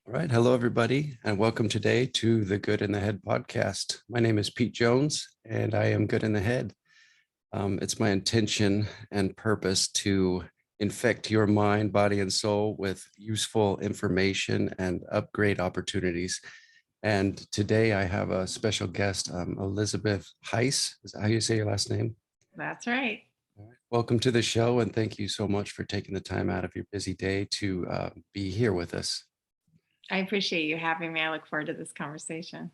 All right. Hello, everybody, and welcome today to the Good in the Head podcast. My name is Pete Jones, and I am good in the head. It's my intention and purpose to infect your mind, body, and soul with useful information and upgrade opportunities. And today I have a special guest, Elizabeth Heise. Is that how you say your last name? That's right. All right. Welcome to the show, and thank you so much for taking the time out of your busy day to be here with us. I appreciate you having me. I look forward to this conversation.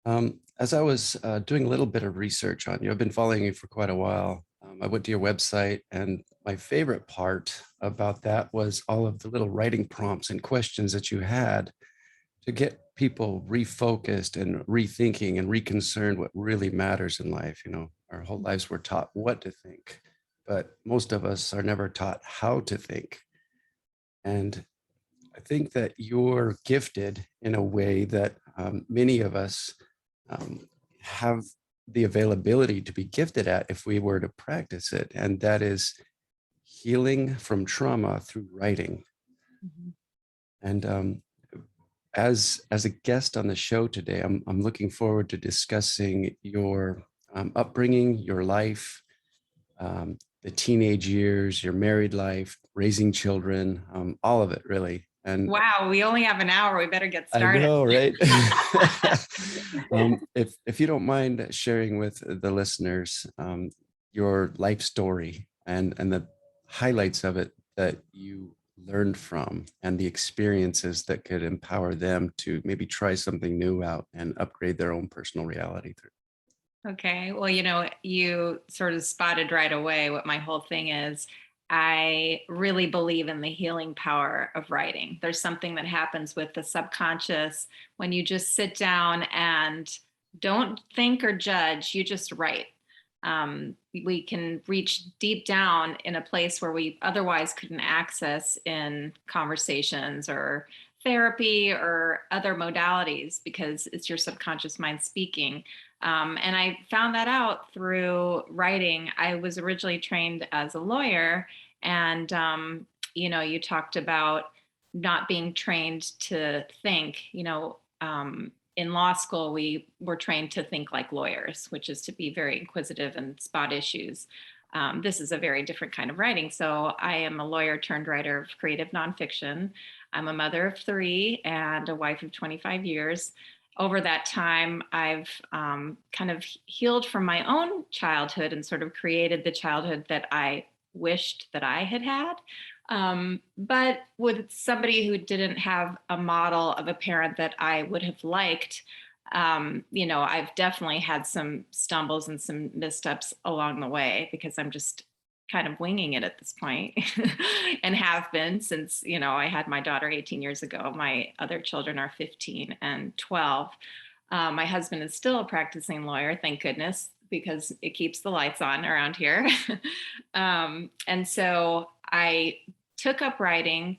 As I was doing a little bit of research on you, I've been following you for quite a while. I went to your website, and my favorite part about that was all of the little writing prompts and questions that you had to get people refocused and rethinking and reconcerned what really matters in life. You know, our whole lives we're taught what to think, but most of us are never taught how to think. And I think that you're gifted in a way that many of us um, have the availability to be gifted at if we were to practice it. And that is healing from trauma through writing. Mhm. And as a guest on the show today, I'm looking forward to discussing your upbringing, your life, the teenage years, your married life, raising children, all of it really. And Wow, we only have an hour. We better get I started. know, right? If you don't mind sharing with the listeners your life story and the highlights of it that you learned from and the experiences that could empower them to maybe try something new out and upgrade their own personal reality through. Okay. Well, you sort of spotted right away what my whole thing is. I really believe in the healing power of writing. There's something that happens with the subconscious when you just sit down and don't think or judge, you just write. We can reach deep down in a place where we otherwise couldn't access in conversations or therapy or other modalities because it's your subconscious mind speaking. And I found that out through writing. I was originally trained as a lawyer, and you talked about not being trained to think. In law school, we were trained to think like lawyers, which is to be very inquisitive and spot issues. This is a very different kind of writing. So I am a lawyer turned writer of creative nonfiction. I'm a mother of three and a wife of 25 years. Over that time, I've kind of healed from my own childhood and sort of created the childhood that I wished that I had had. But with somebody who didn't have a model of a parent that I would have liked, I've definitely had some stumbles and some missteps along the way because I'm just kind of winging it at this point and have been since, I had my daughter 18 years ago. My other children are 15 and 12. My husband is still a practicing lawyer, thank goodness, because it keeps the lights on around here. And so I took up writing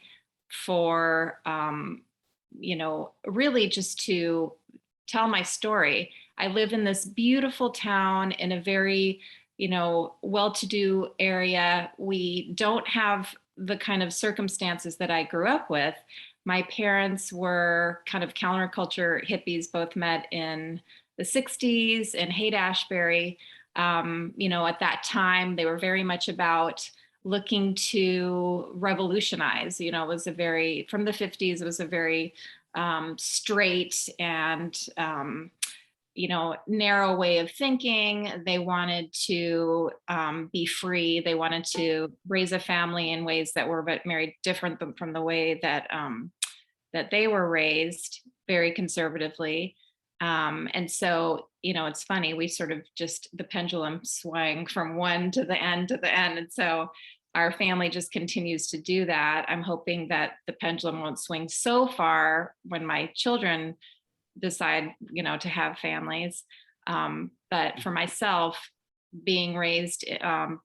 for, really just to tell my story. I live in this beautiful town in a very, well-to-do area. We don't have the kind of circumstances that I grew up with. My parents were kind of counterculture hippies, both met in the 60s in Haight-Ashbury. At that time, they were very much about looking to revolutionize. It was from the 50s, it was a very straight and narrow way of thinking. They wanted to be free. They wanted to raise a family in ways that were very different from the way that they were raised, very conservatively. And so, it's funny, we sort of just, the pendulum swung from one to the end to the end. And so our family just continues to do that. I'm hoping that the pendulum won't swing so far when my children decide, to have families. But for myself, being raised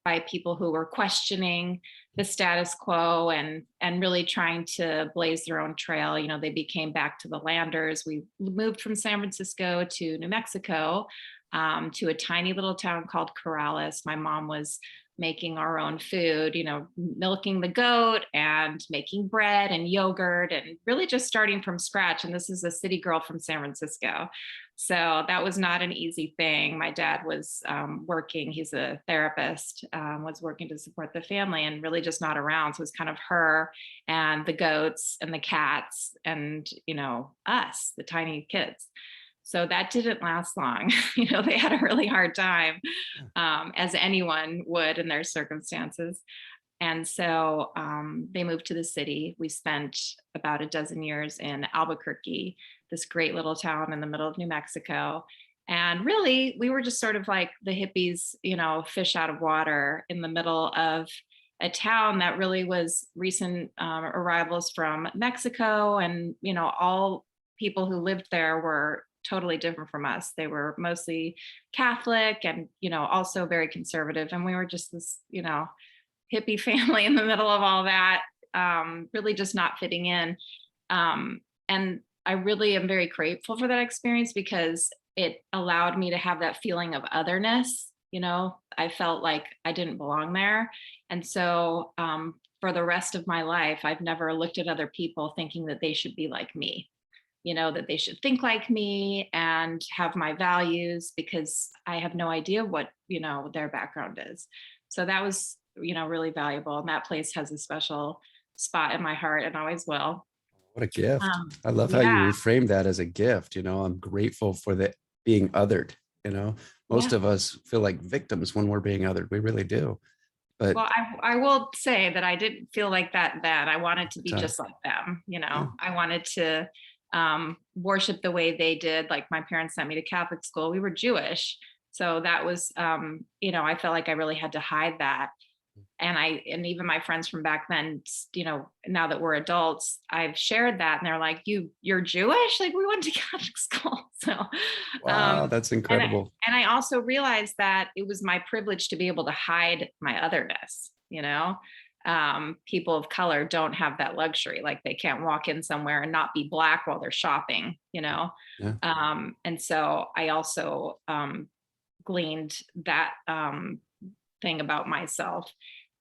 by people who were questioning the status quo and really trying to blaze their own trail. They became back to the landers. We moved from San Francisco to New Mexico, to a tiny little town called Corrales. My mom was making our own food, milking the goat and making bread and yogurt and really just starting from scratch. And this is a city girl from San Francisco. So that was not an easy thing. My dad was working, he's a therapist, was working to support the family and really just not around. So it was kind of her and the goats and the cats and, us, the tiny kids. So that didn't last long. They had a really hard time, Yeah. as anyone would in their circumstances. And so they moved to the city. We spent about a dozen years in Albuquerque, this great little town in the middle of New Mexico. And really, we were just sort of like the hippies, fish out of water in the middle of a town that really was recent arrivals from Mexico. And, all people who lived there were totally different from us. They were mostly Catholic and, also very conservative. And we were just this, hippie family in the middle of all that, really just not fitting in. And I really am very grateful for that experience because it allowed me to have that feeling of otherness. I felt like I didn't belong there. And so for the rest of my life, I've never looked at other people thinking that they should be like me, that they should think like me and have my values because I have no idea what, their background is. So that was, really valuable. And that place has a special spot in my heart and always will. What a gift. I love how you Yeah. reframe that as a gift. I'm grateful for the being othered. You know, most Yeah. of us feel like victims when we're being othered. We really do. But Well, I will say that I didn't feel like that then. I wanted to be time, just like them. yeah. I wanted to worship the way they did. Like my parents sent me to Catholic school. We were Jewish. So that was, I felt like I really had to hide that. And even my friends from back then, now that we're adults, I've shared that and they're like, you're Jewish? Like we went to Catholic school. So, Wow, um, that's and I, incredible. and I also realized that it was my privilege to be able to hide my otherness, people of color don't have that luxury. Like they can't walk in somewhere and not be black while they're shopping. Yeah. And so I also, gleaned that, thing about myself.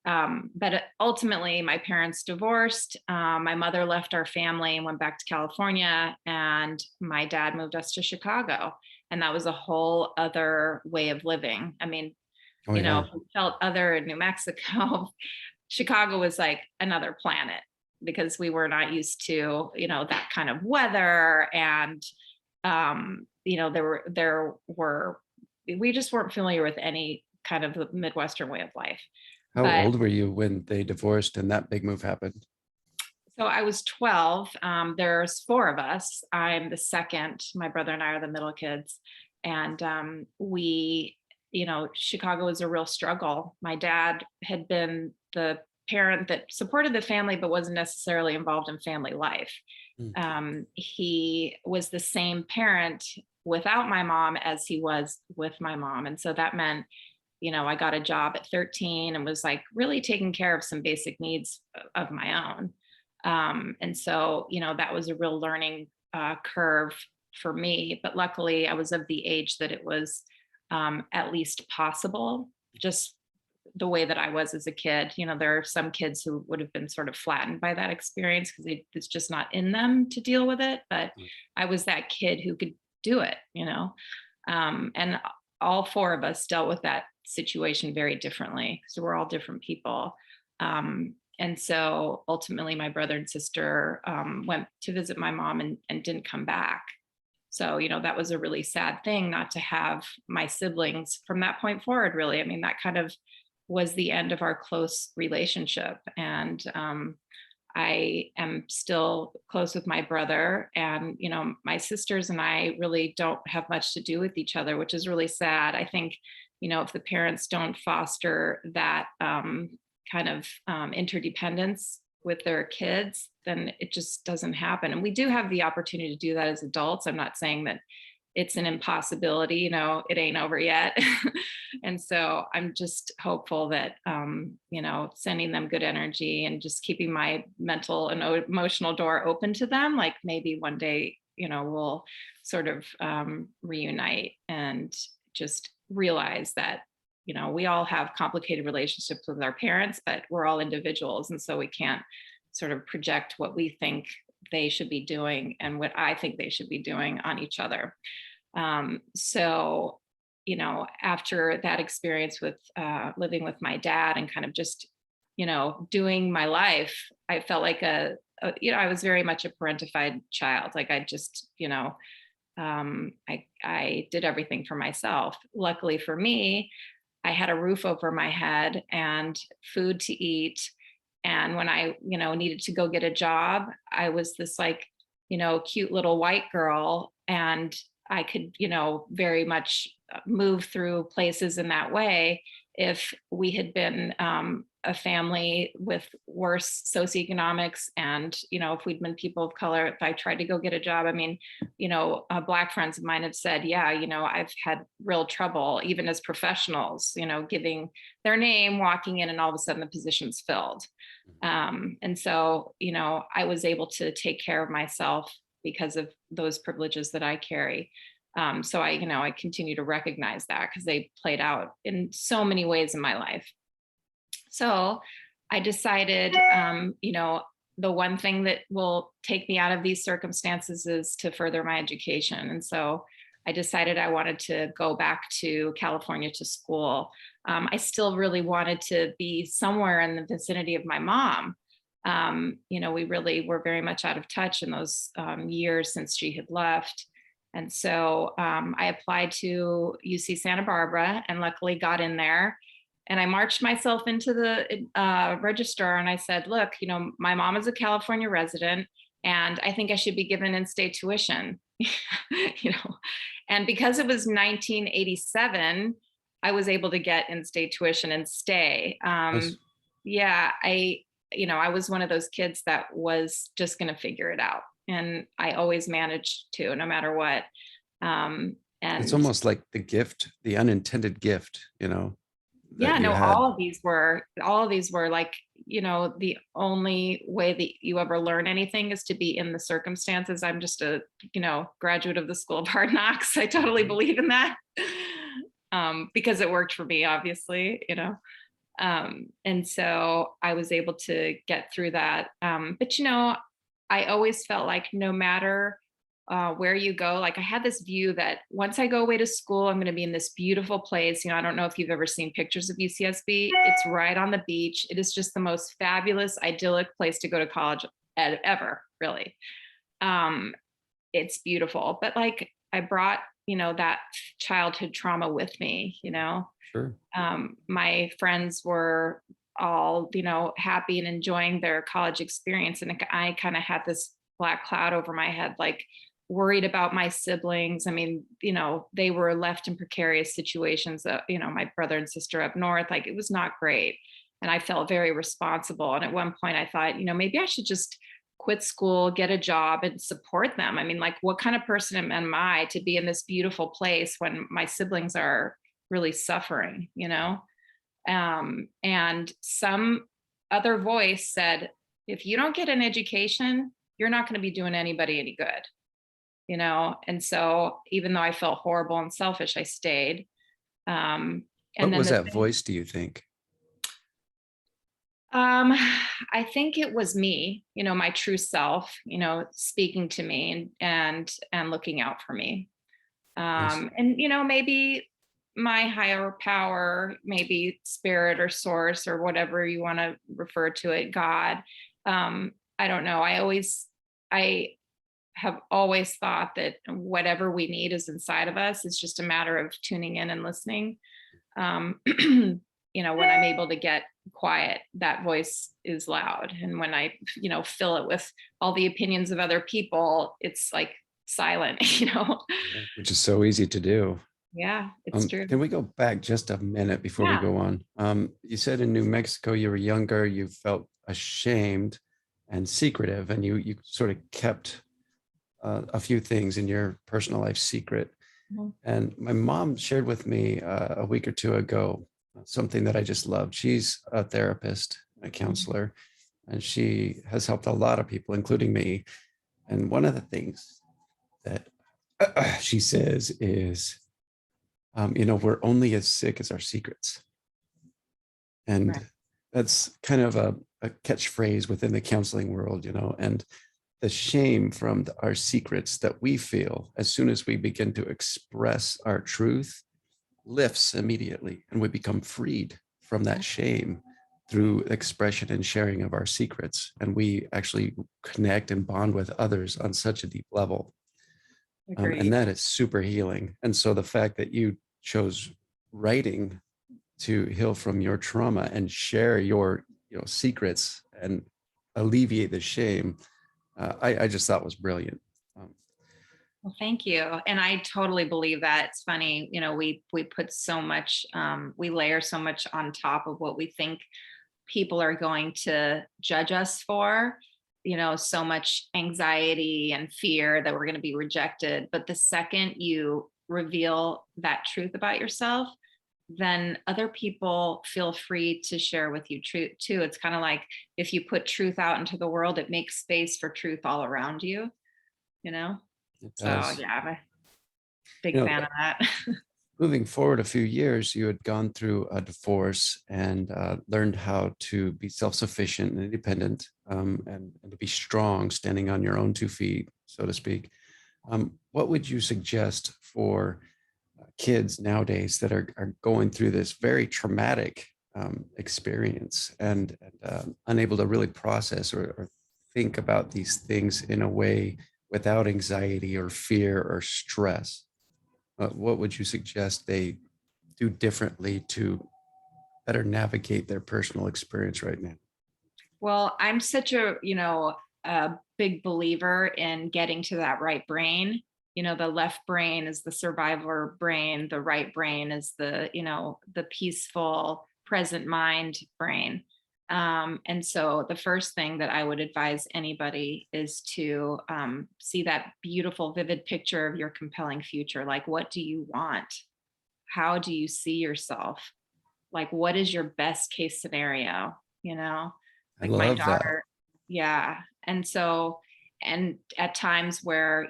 But ultimately, my parents divorced. My mother left our family and went back to California, and my dad moved us to Chicago. And that was a whole other way of living. I mean, Oh yeah. if we felt other in New Mexico, Chicago was like another planet because we were not used to, that kind of weather. And, there were, we just weren't familiar with any kind of the Midwestern way of life. How But old were you when they divorced and that big move happened? so I was 12. There's four of us. I'm the second. My brother and I are the middle kids. And Chicago was a real struggle. My dad had been the parent that supported the family, but wasn't necessarily involved in family life. Mm. He was the same parent without my mom as he was with my mom. And so that meant, I got a job at 13 and was like really taking care of some basic needs of my own. And so, that was a real learning curve for me. But luckily, I was of the age that it was at least possible, just the way that I was as a kid. There are some kids who would have been sort of flattened by that experience because it's just not in them to deal with it. But Mm. I was that kid who could do it. And all four of us dealt with that situation very differently. So we're all different people. And so ultimately, my brother and sister went to visit my mom and didn't come back. So, that was a really sad thing not to have my siblings from that point forward, really. I mean, that kind of was the end of our close relationship. And I am still close with my brother. And, my sisters and I really don't have much to do with each other, which is really sad. I think, if the parents don't foster that kind of interdependence with their kids, then it just doesn't happen. And we do have the opportunity to do that as adults. I'm not saying that it's an impossibility, it ain't over yet. And so I'm just hopeful that, sending them good energy and just keeping my mental and emotional door open to them, like maybe one day, we'll sort of reunite and just realize that we all have complicated relationships with our parents, but we're all individuals. And so we can't sort of project what we think they should be doing and what I think they should be doing on each other. So, after that experience with living with my dad and kind of just, doing my life, I felt like I was very much a parentified child. Like I just, I did everything for myself. Luckily for me, I had a roof over my head and food to eat. And when I, needed to go get a job, I was this like, cute little white girl. And I could, very much move through places in that way. If we had been a family with worse socioeconomics and, if we'd been people of color, if I tried to go get a job, I mean, Black friends of mine have said, yeah, I've had real trouble, even as professionals, giving their name, walking in, and all of a sudden the position's filled. And so, I was able to take care of myself because of those privileges that I carry. So I continue to recognize that because they played out in so many ways in my life. So I decided, the one thing that will take me out of these circumstances is to further my education. And so I decided I wanted to go back to California to school. I still really wanted to be somewhere in the vicinity of my mom. We really were very much out of touch in those years since she had left. And so I applied to UC Santa Barbara and luckily got in there. And I marched myself into the registrar and I said, look, my mom is a California resident and I think I should be given in-state tuition. And because it was 1987, I was able to get in-state tuition and stay. Nice. Yeah, I was one of those kids that was just going to figure it out. And I always managed to, no matter what. It's And almost like the gift, the unintended gift, that yeah, you no, had. all of these were like, the only way that you ever learn anything is to be in the circumstances. I'm just a, graduate of the School of Hard Knocks. I totally believe in that. Because it worked for me, obviously, and so I was able to get through that. But, I always felt like no matter where you go, like I had this view that once I go away to school, I'm going to be in this beautiful place. I don't know if you've ever seen pictures of UCSB. It's right on the beach. It is just the most fabulous, idyllic place to go to college ever, really. It's beautiful, but like I brought, that childhood trauma with me, Sure. My friends were all, happy and enjoying their college experience. And I kind of had this black cloud over my head, like worried about my siblings. I mean, they were left in precarious situations that, my brother and sister up north, like it was not great. And I felt very responsible. And at one point I thought, maybe I should just quit school, get a job and support them. I mean, like what kind of person am I to be in this beautiful place when my siblings are really suffering, and some other voice said, if you don't get an education, you're not going to be doing anybody any good, And so even though I felt horrible and selfish, I stayed. And What then was the that voice, do you think? I think it was me, my true self, speaking to me and looking out for me. Nice. And maybe my higher power, maybe spirit or source or whatever you want to refer to it, God. I don't know. I have always thought that whatever we need is inside of us. It's just a matter of tuning in and listening. When I'm able to get quiet, that voice is loud. And when I, fill it with all the opinions of other people, it's like silent, Yeah, which is so easy to do. Yeah, it's true. Can we go back just a minute before we Yeah. go on? You said in New Mexico, you were younger, you felt ashamed and secretive, and you sort of kept a few things in your personal life secret. Mhm. And my mom shared with me a week or two ago something that I just loved. She's a therapist, a counselor, and she has helped a lot of people, including me. And one of the things that she says is, We're only as sick as our secrets. And Right. that's kind of a catchphrase within the counseling world, and the shame from our secrets that we feel as soon as we begin to express our truth lifts immediately, and we become freed from that shame through expression and sharing of our secrets. And we actually connect and bond with others on such a deep level. And Agreed. that is super healing. And so the fact that you chose writing to heal from your trauma and share your secrets and alleviate the shame, I just thought was brilliant. Um, Well, thank you. And I totally believe that. It's funny, we put so much, we layer so much on top of what we think people are going to judge us for, so much anxiety and fear that we're going to be rejected. But the second you reveal that truth about yourself, then other people feel free to share with you truth too. It's kind of like if you put truth out into the world, it makes space for truth all around you, you know? it So does. yeah, I'm a big You know, fan of that. moving forward a few years, you had gone through a divorce and learned how to be self-sufficient and independent, and to be strong, standing on your own 2 feet, so to speak. What would you suggest for kids nowadays that are going through this very traumatic experience and unable to really process or think about these things in a way without anxiety or fear or stress? What would you suggest they do differently to better navigate their personal experience right now? Well, I'm such a big believer in getting to that right brain. The left brain is the survivor brain, the right brain is the peaceful present mind brain. And so the first thing that I would advise anybody is to see that beautiful, vivid picture of your compelling future. Like, what do you want? How do you see yourself? Like, what is your best case scenario? You know, I like my love that. daughter, yeah. And so, and at times where,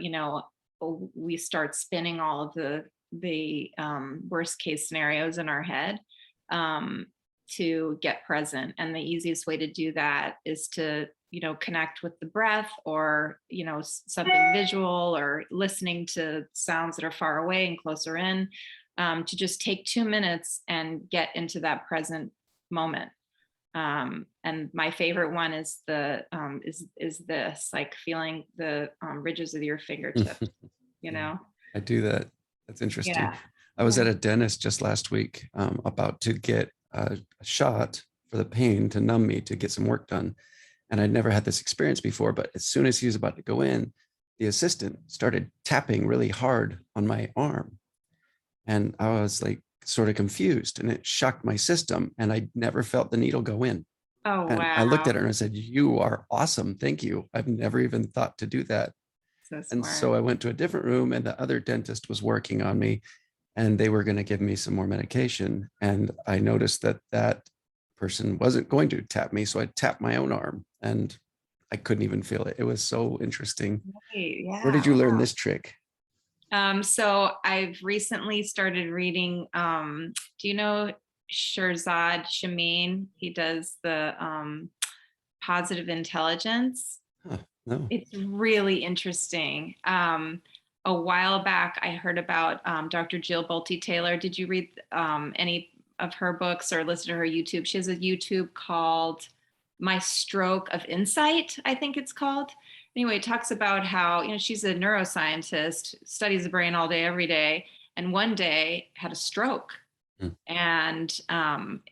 we start spinning all of the worst case scenarios in our head, um, to get present. And the easiest way to do that is to, connect with the breath or, something visual or listening to sounds that are far away and closer in, to just take 2 minutes and get into that present moment. And my favorite one is is this, like feeling the ridges of your fingertips, you Yeah, know? I do that. That's interesting. Yeah. I was Yeah. at a dentist just last week, about to get a shot for the pain to numb me to get some work done. And I'd never had this experience before, but as soon as he was about to go in, the assistant started tapping really hard on my arm. And I was like sort of confused, and it shocked my system. And I never felt the needle go in. Oh, And I looked wow. at her and I said, "You are awesome. Thank you. I've never even thought to do that." So And smart. so I went to a different room, and the other dentist was working on me, and they were going to give me some more medication. And I noticed that that person wasn't going to tap me. So I tapped my own arm, and I couldn't even feel it. It was so interesting. Right. Where did Yeah. you learn this trick? So I've recently started reading, do you know Shirzad Shamin? He does the positive intelligence. Huh, no. It's really interesting. A while back, I heard about Dr. Jill Bolte Taylor. Did you read any of her books or listen to her YouTube? She has a YouTube called My Stroke of Insight, I think it's called. Anyway, it talks about how, she's a neuroscientist, studies the brain all day, every day, and one day had a stroke, Hmm. and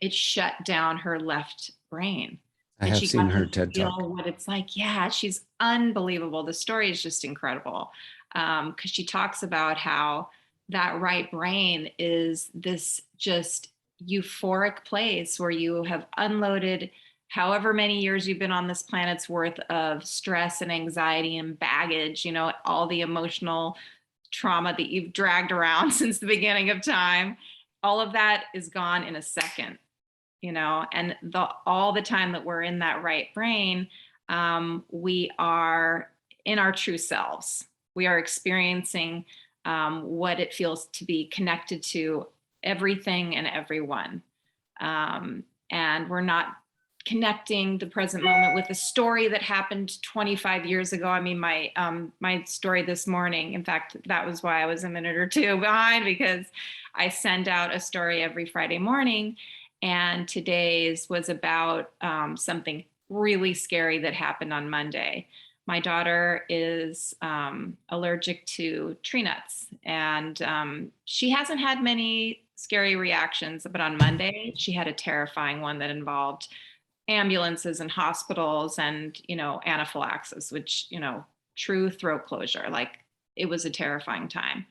it shut down her left brain, I and have she seen got to her TED Talk. feel what it's like. Yeah, she's unbelievable. The story is just incredible, because she talks about how that right brain is this just euphoric place where you have unloaded however many years you've been on this planet's worth of stress and anxiety and baggage, all the emotional trauma that you've dragged around since the beginning of time. All of that is gone in a second, and all the time that we're in that right brain, we are in our true selves. We are experiencing what it feels to be connected to everything and everyone. And we're not connecting the present moment with a story that happened 25 years ago. I mean, my story this morning, in fact, that was why I was a minute or two behind, because I send out a story every Friday morning, and today's was about something really scary that happened on Monday. My daughter is allergic to tree nuts, and she hasn't had many scary reactions, but on Monday she had a terrifying one that involved ambulances and hospitals and, anaphylaxis, which, true throat closure. Like, it was a terrifying time.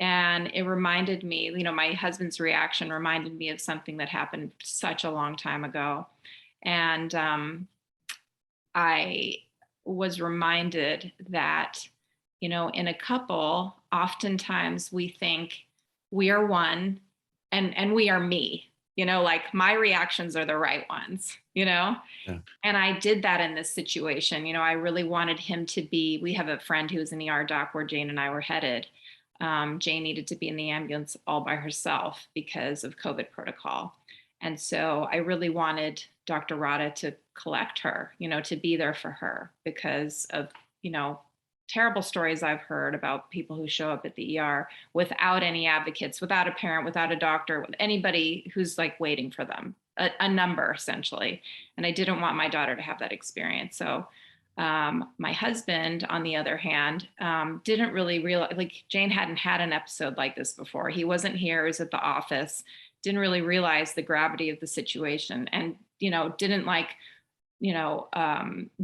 And it reminded me, my husband's reaction reminded me of something that happened such a long time ago. And I was reminded that, in a couple, oftentimes we think we are one and we are me, like my reactions are the right ones, Yeah. And I did that in this situation. I really wanted him to be, we have a friend who was an ER doc where Jane and I were headed. Jane needed to be in the ambulance all by herself because of COVID protocol. And so I really wanted Dr. Rada to collect her, to be there for her because of, terrible stories I've heard about people who show up at the ER without any advocates, without a parent, without a doctor, with anybody who's like waiting for them, a number essentially. And I didn't want my daughter to have that experience. So my husband, on the other hand, didn't really realize, like, Jane hadn't had an episode like this before. He wasn't here, he was at the office, didn't really realize the gravity of the situation, and, didn't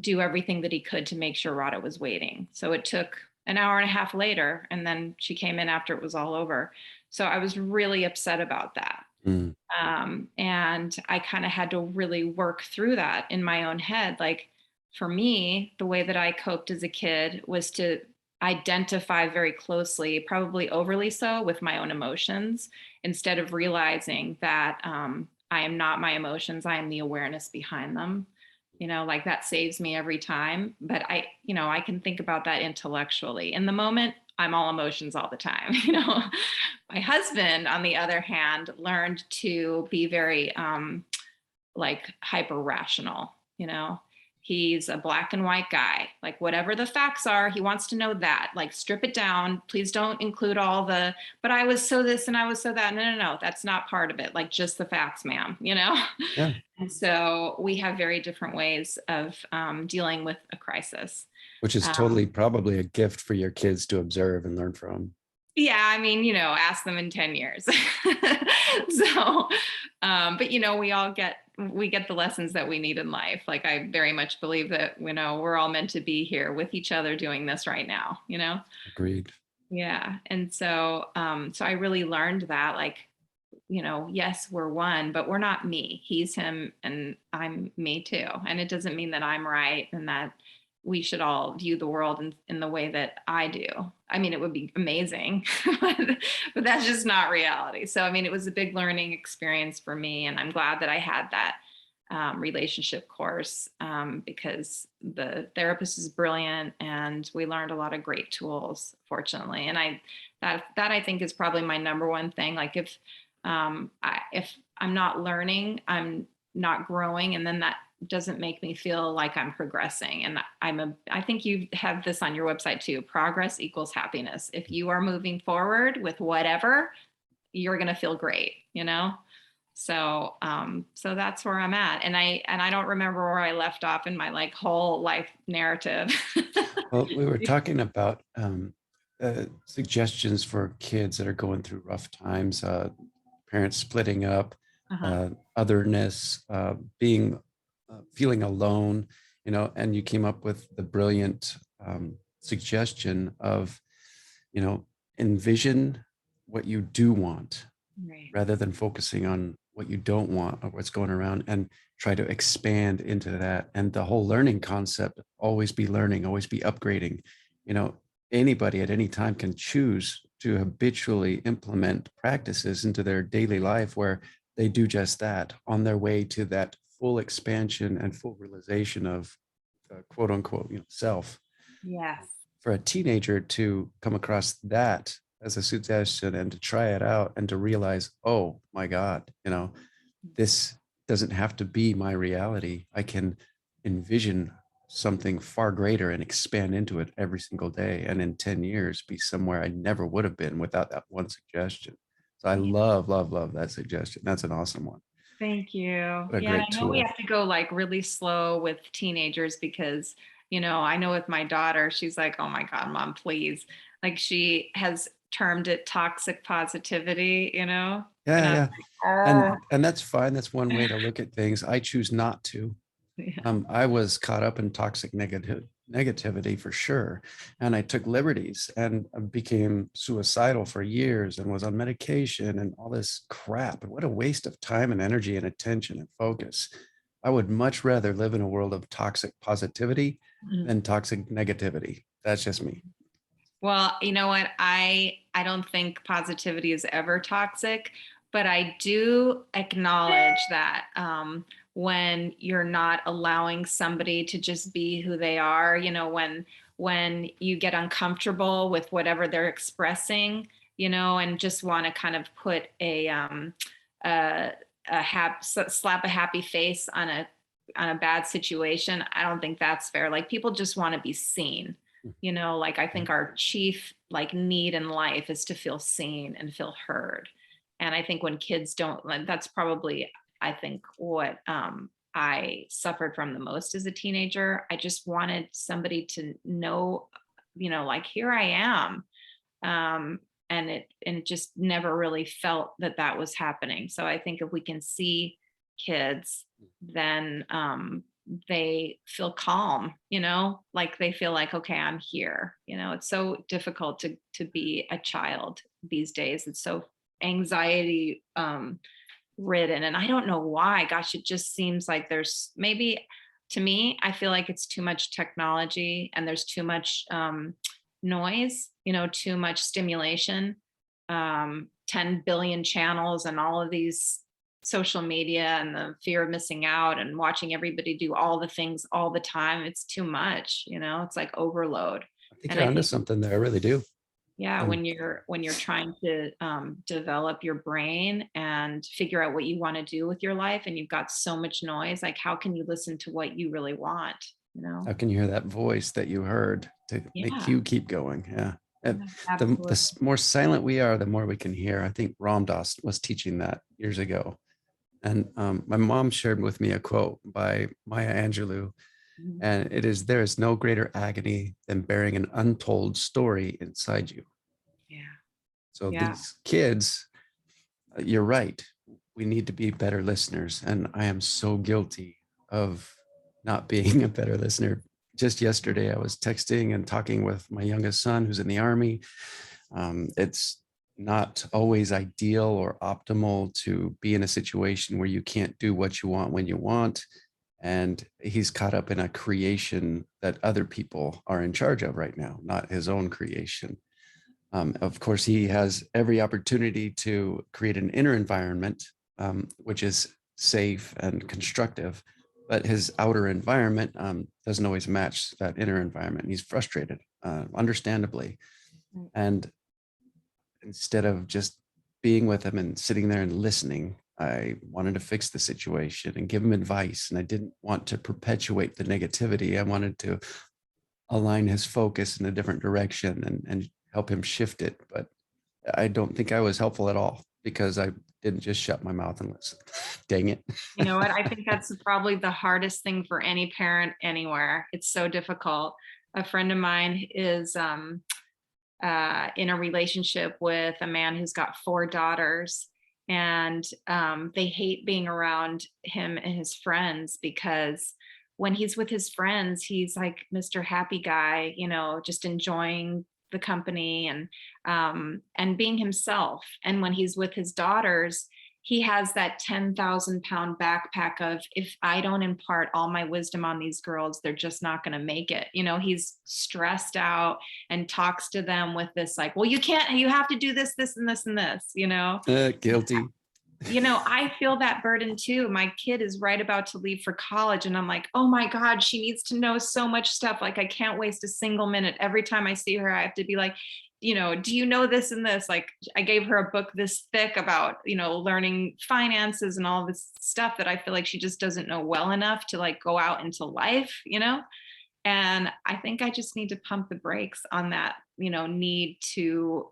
do everything that he could to make sure Rada was waiting. So it took an hour and a half later, and then she came in after it was all over. So I was really upset about that. Mm. And I kind of had to really work through that in my own head. Like, for me, the way that I coped as a kid was to identify very closely, probably overly so, with my own emotions, instead of realizing that I am not my emotions. I am the awareness behind them. Like, that saves me every time. But I can think about that intellectually. In the moment, I'm all emotions all the time. My husband, on the other hand, learned to be very hyper rational. He's a black and white guy. Like, whatever the facts are, he wants to know that. Like, strip it down. Please don't include all the, but I was so this and I was so that. No. That's not part of it. Like, just the facts, ma'am, Yeah. And so we have very different ways of dealing with a crisis. Which is totally probably a gift for your kids to observe and learn from. Yeah, I mean, ask them in 10 years. So, but we get the lessons that we need in life. Like, I very much believe that, we're all meant to be here with each other doing this right now, Agreed. Yeah. And so, so I really learned that, like, yes, we're one, but we're not me. He's him and I'm me too. And it doesn't mean that I'm right and that we should all view the world in the way that I do. I mean, it would be amazing, but that's just not reality. So, I mean, it was a big learning experience for me. And I'm glad that I had that relationship course because the therapist is brilliant and we learned a lot of great tools, fortunately. And that I think is probably my number one thing. Like, if I'm not learning, I'm not growing, and then that doesn't make me feel like I'm progressing. And I think you have this on your website too. Progress equals happiness. If you are moving forward with whatever, you're going to feel great, So, so that's where I'm at. And I don't remember where I left off in my whole life narrative. Well, we were talking about suggestions for kids that are going through rough times, parents splitting up, otherness, feeling alone, and you came up with the brilliant suggestion of, envision what you do want, Right. rather than focusing on what you don't want or what's going around, and try to expand into that. And the whole learning concept, always be learning, always be upgrading. Anybody at any time can choose to habitually implement practices into their daily life where they do just that on their way to that full expansion and full realization of quote unquote, self. Yes. For a teenager to come across that as a suggestion and to try it out and to realize, oh my God, this doesn't have to be my reality. I can envision something far greater and expand into it every single day. And in 10 years, be somewhere I never would have been without that one suggestion. So I Yeah. love, love, love that suggestion. That's an awesome one. Thank you. What a Yeah, and great I know we tool. have to go like really slow with teenagers because, I know with my daughter, she's like, "Oh my God, mom, please." Like she has termed it toxic positivity, and Yeah, I'm yeah. like, "Oh." And that's fine. That's one way to look at things. I choose not to. Yeah. I was caught up in toxic negativity for sure. And I took liberties and became suicidal for years and was on medication and all this crap. And what a waste of time and energy and attention and focus. I would much rather live in a world of toxic positivity Mhm. than toxic negativity. That's just me. Well, you know what? I don't think positivity is ever toxic, but I do acknowledge that when you're not allowing somebody to just be who they are, when you get uncomfortable with whatever they're expressing, and just want to kind of put a, slap a happy face on a bad situation. I don't think that's fair. Like people just want to be seen. Like I think our chief like need in life is to feel seen and feel heard. And I think when kids don't, like, that's probably, I think, what I suffered from the most as a teenager. I just wanted somebody to know, like here I am. And it just never really felt that that was happening. So I think if we can see kids, then they feel calm, like they feel like, okay, I'm here. It's so difficult to be a child these days. It's so anxiety ridden, and I don't know why. Gosh, it just seems like there's maybe, to me, I feel like it's too much technology and there's too much noise, too much stimulation, 10 billion channels and all of these social media and the fear of missing out and watching everybody do all the things all the time. It's too much, it's like overload. I think And you're I onto think, something there. I really do. yeah, And when you're trying to develop your brain and figure out what you want to do with your life, and you've got so much noise, like how can you listen to what you really want? how can you hear that voice that you heard to make Yeah, you keep going? Yeah. And yeah, the absolutely. more silent we are, the more we can hear. I think Ram Dass was teaching that years ago. And my mom shared with me a quote by Maya Angelou, Mhm. and it is, "There is no greater agony than bearing an untold story inside you." Yeah, So yeah. these kids, you're right. We need to be better listeners. And I am so guilty of not being a better listener. Just yesterday, I was texting and talking with my youngest son who's in the Army. It's not always ideal or optimal to be in a situation where you can't do what you want when you want. And he's caught up in a creation that other people are in charge of right now, not his own creation. Of course, he has every opportunity to create an inner environment, which is safe and constructive, but his outer environment doesn't always match that inner environment. He's frustrated, understandably. Right. And instead of just being with him and sitting there and listening, I wanted to fix the situation and give him advice. And I didn't want to perpetuate the negativity. I wanted to align his focus in a different direction and help him shift it. But I don't think I was helpful at all because I didn't just shut my mouth and listen. Dang it. You know what? I think that's probably the hardest thing for any parent anywhere. It's so difficult. A friend of mine is in a relationship with a man who's got four daughters, and they hate being around him and his friends because when he's with his friends, he's like Mr. Happy Guy, just enjoying the company and being himself. And when he's with his daughters, he has that 10,000-pound backpack of, if I don't impart all my wisdom on these girls, they're just not going to make it. He's stressed out and talks to them with this, like, well, you have to do this, this, and this, and this. Guilty. I feel that burden too. My kid is right about to leave for college, and I'm like, oh my God, she needs to know so much stuff. Like, I can't waste a single minute. Every time I see her, I have to be like, do you know this and this? Like, I gave her a book this thick about, learning finances and all this stuff that I feel like she just doesn't know well enough to like go out into life. And I think I just need to pump the brakes on that, need to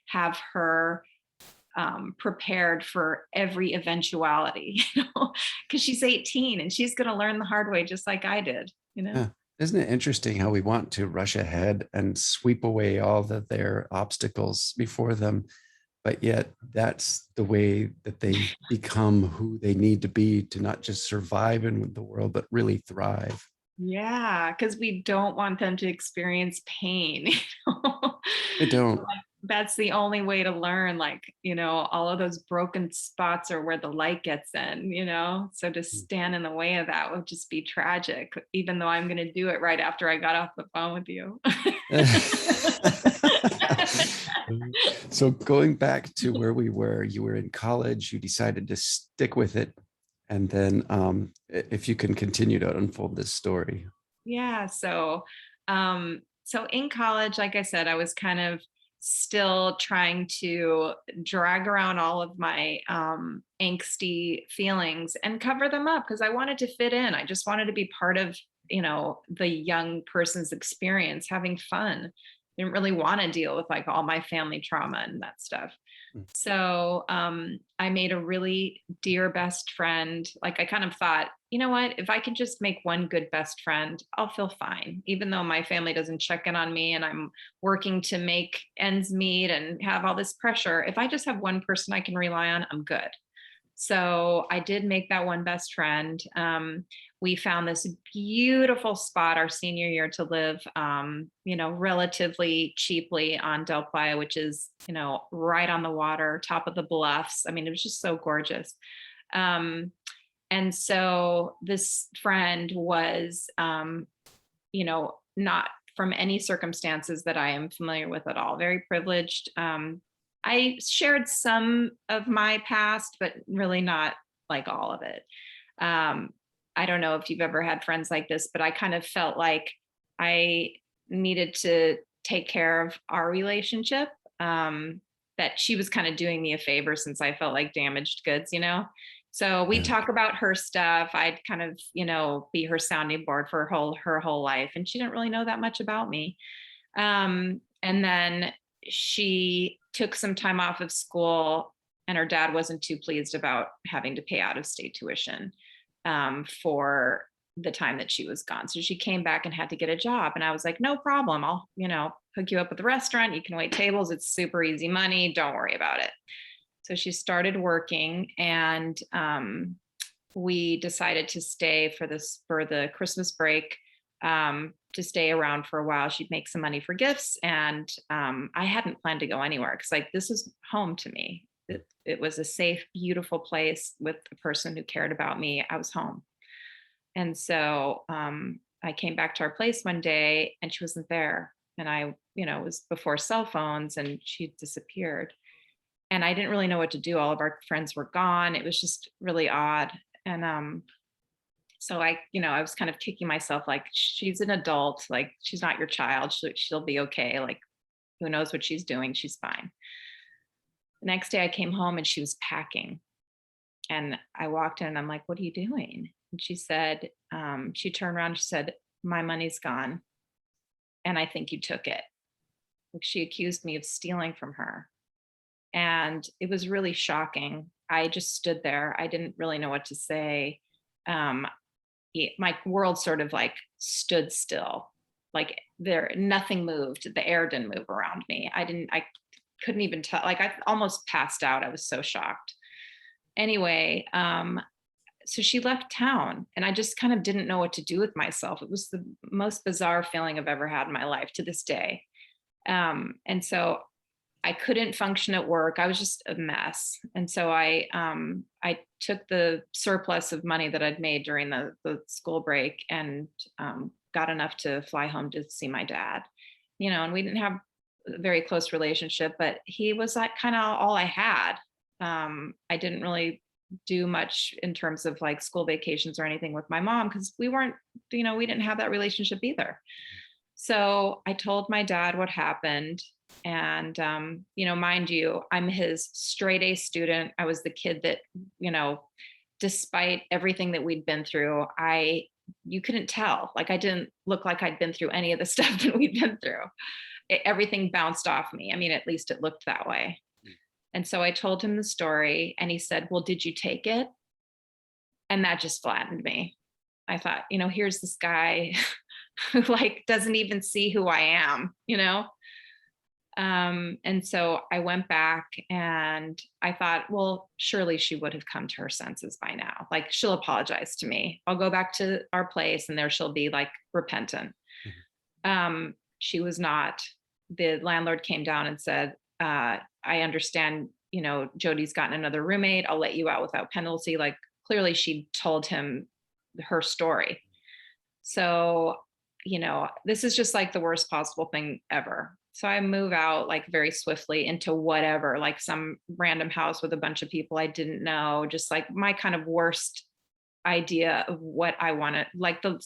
have her prepared for every eventuality, because she's 18 and she's going to learn the hard way just like I did. Yeah. Isn't it interesting how we want to rush ahead and sweep away all of their obstacles before them, but yet that's the way that they become who they need to be to not just survive in the world, but really thrive. Yeah, because we don't want them to experience pain. know? I don't. Like, that's the only way to learn, like, all of those broken spots are where the light gets in. So to stand in the way of that would just be tragic, even though I'm going to do it right after I got off the phone with you. So going back to where we were, you were in college, you decided to stick with it. And then if you can continue to unfold this story. Yeah. So in college, like I said, I was kind of still trying to drag around all of my angsty feelings and cover them up because I wanted to fit in. I just wanted to be part of, the young person's experience, having fun. Didn't really want to deal with like all my family trauma and that stuff. Mm. So I made a really dear best friend. Like, I kind of thought, you know what, if I can just make one good best friend, I'll feel fine, even though my family doesn't check in on me and I'm working to make ends meet and have all this pressure. If I just have one person I can rely on, I'm good. So I did make that one best friend. We found this beautiful spot our senior year to live, relatively cheaply on Del Playa, which is, right on the water, top of the bluffs. I mean, it was just so gorgeous. And so this friend was, not from any circumstances that I am familiar with at all, very privileged. I shared some of my past, but really not like all of it. Um, I don't know if you've ever had friends like this, but I kind of felt like I needed to take care of our relationship. That she was kind of doing me a favor since I felt like damaged goods. So we Yeah. talk about her stuff. I'd kind of, be her sounding board for her whole life. And she didn't really know that much about me. And then she took some time off of school, and her dad wasn't too pleased about having to pay out of state tuition for the time that she was gone. So she came back and had to get a job. And I was like, no problem. I'll, hook you up with a restaurant. You can wait tables. It's super easy money. Don't worry about it. So she started working, and we decided to stay for the Christmas break, to stay around for a while. She'd make some money for gifts. And I hadn't planned to go anywhere because like, this is home to me. It was a safe, beautiful place with a person who cared about me. I was home. And so I came back to our place one day and she wasn't there. And it was before cell phones and she disappeared. And I didn't really know what to do. All of our friends were gone. It was just really odd. And so I was kind of kicking myself, like, she's an adult, like, she's not your child. She'll be okay. Like, who knows what she's doing? She's fine. The next day I came home and she was packing. And I walked in and I'm like, what are you doing? And she said, she turned around, she said, my money's gone. And I think you took it. Like, she accused me of stealing from her. And it was really shocking. I just stood there. I didn't really know what to say. My world sort of like stood still. Like, nothing moved. The air didn't move around me. I couldn't even tell. Like, I almost passed out. I was so shocked. Anyway, so she left town and I just kind of didn't know what to do with myself. It was the most bizarre feeling I've ever had in my life to this day. And so I couldn't function at work. I was just a mess. And so I took the surplus of money that I'd made during the school break and got enough to fly home to see my dad. And we didn't have a very close relationship, but he was like kind of all I had. I didn't really do much in terms of like school vacations or anything with my mom because we didn't have that relationship either. So I told my dad what happened. And, mind you, I'm his straight A student. I was the kid that, you know, despite everything that we'd been through, you couldn't tell. Like I didn't look like I'd been through any of the stuff that we'd been through. Everything bounced off me. I mean, at least it looked that way. And so I told him the story and he said, "Well, did you take it?" And that just flattened me. I thought, here's this guy who like doesn't even see who I am. And so I went back and I thought, well, surely she would have come to her senses by now. Like she'll apologize to me. I'll go back to our place and there she'll be like repentant. She was not. The landlord came down and said, I understand, Jody's gotten another roommate. I'll let you out without penalty. Like clearly she told him her story. So, this is just like the worst possible thing ever. So I move out like very swiftly into whatever, like some random house with a bunch of people I didn't know, just like my kind of worst idea of what I wanted, like the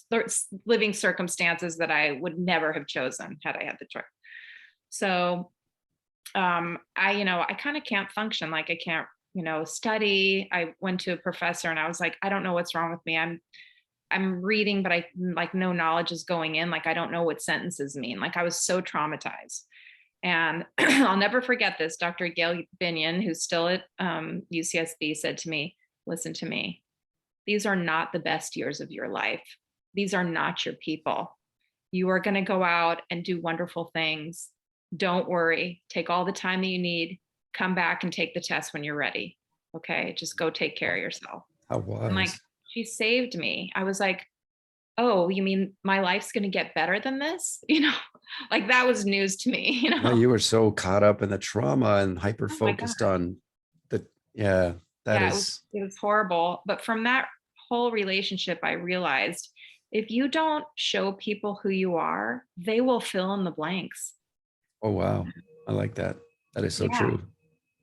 living circumstances that I would never have chosen had I had the choice. So I kind of can't function. Like I can't, study. I went to a professor and I was like, I don't know what's wrong with me. I'm reading, but I like no knowledge is going in. Like I don't know what sentences mean. Like I was so traumatized. And I'll never forget this. Dr. Gail Binion, who's still at UCSB, said to me, "Listen to me. These are not the best years of your life. These are not your people. You are going to go out and do wonderful things. Don't worry. Take all the time that you need. Come back and take the test when you're ready. Okay. Just go take care of yourself." How And like, wise. she saved me. I was like, "Oh, you mean my life's going to get better than this?" Like that was news to me, Yeah, you were so caught up in the trauma and hyper Oh my God. focused on the, yeah, that Yeah, is, it was horrible. But from that whole relationship, I realized if you don't show people who you are, they will fill in the blanks. oh, wow. I like that. That is so Yeah. true.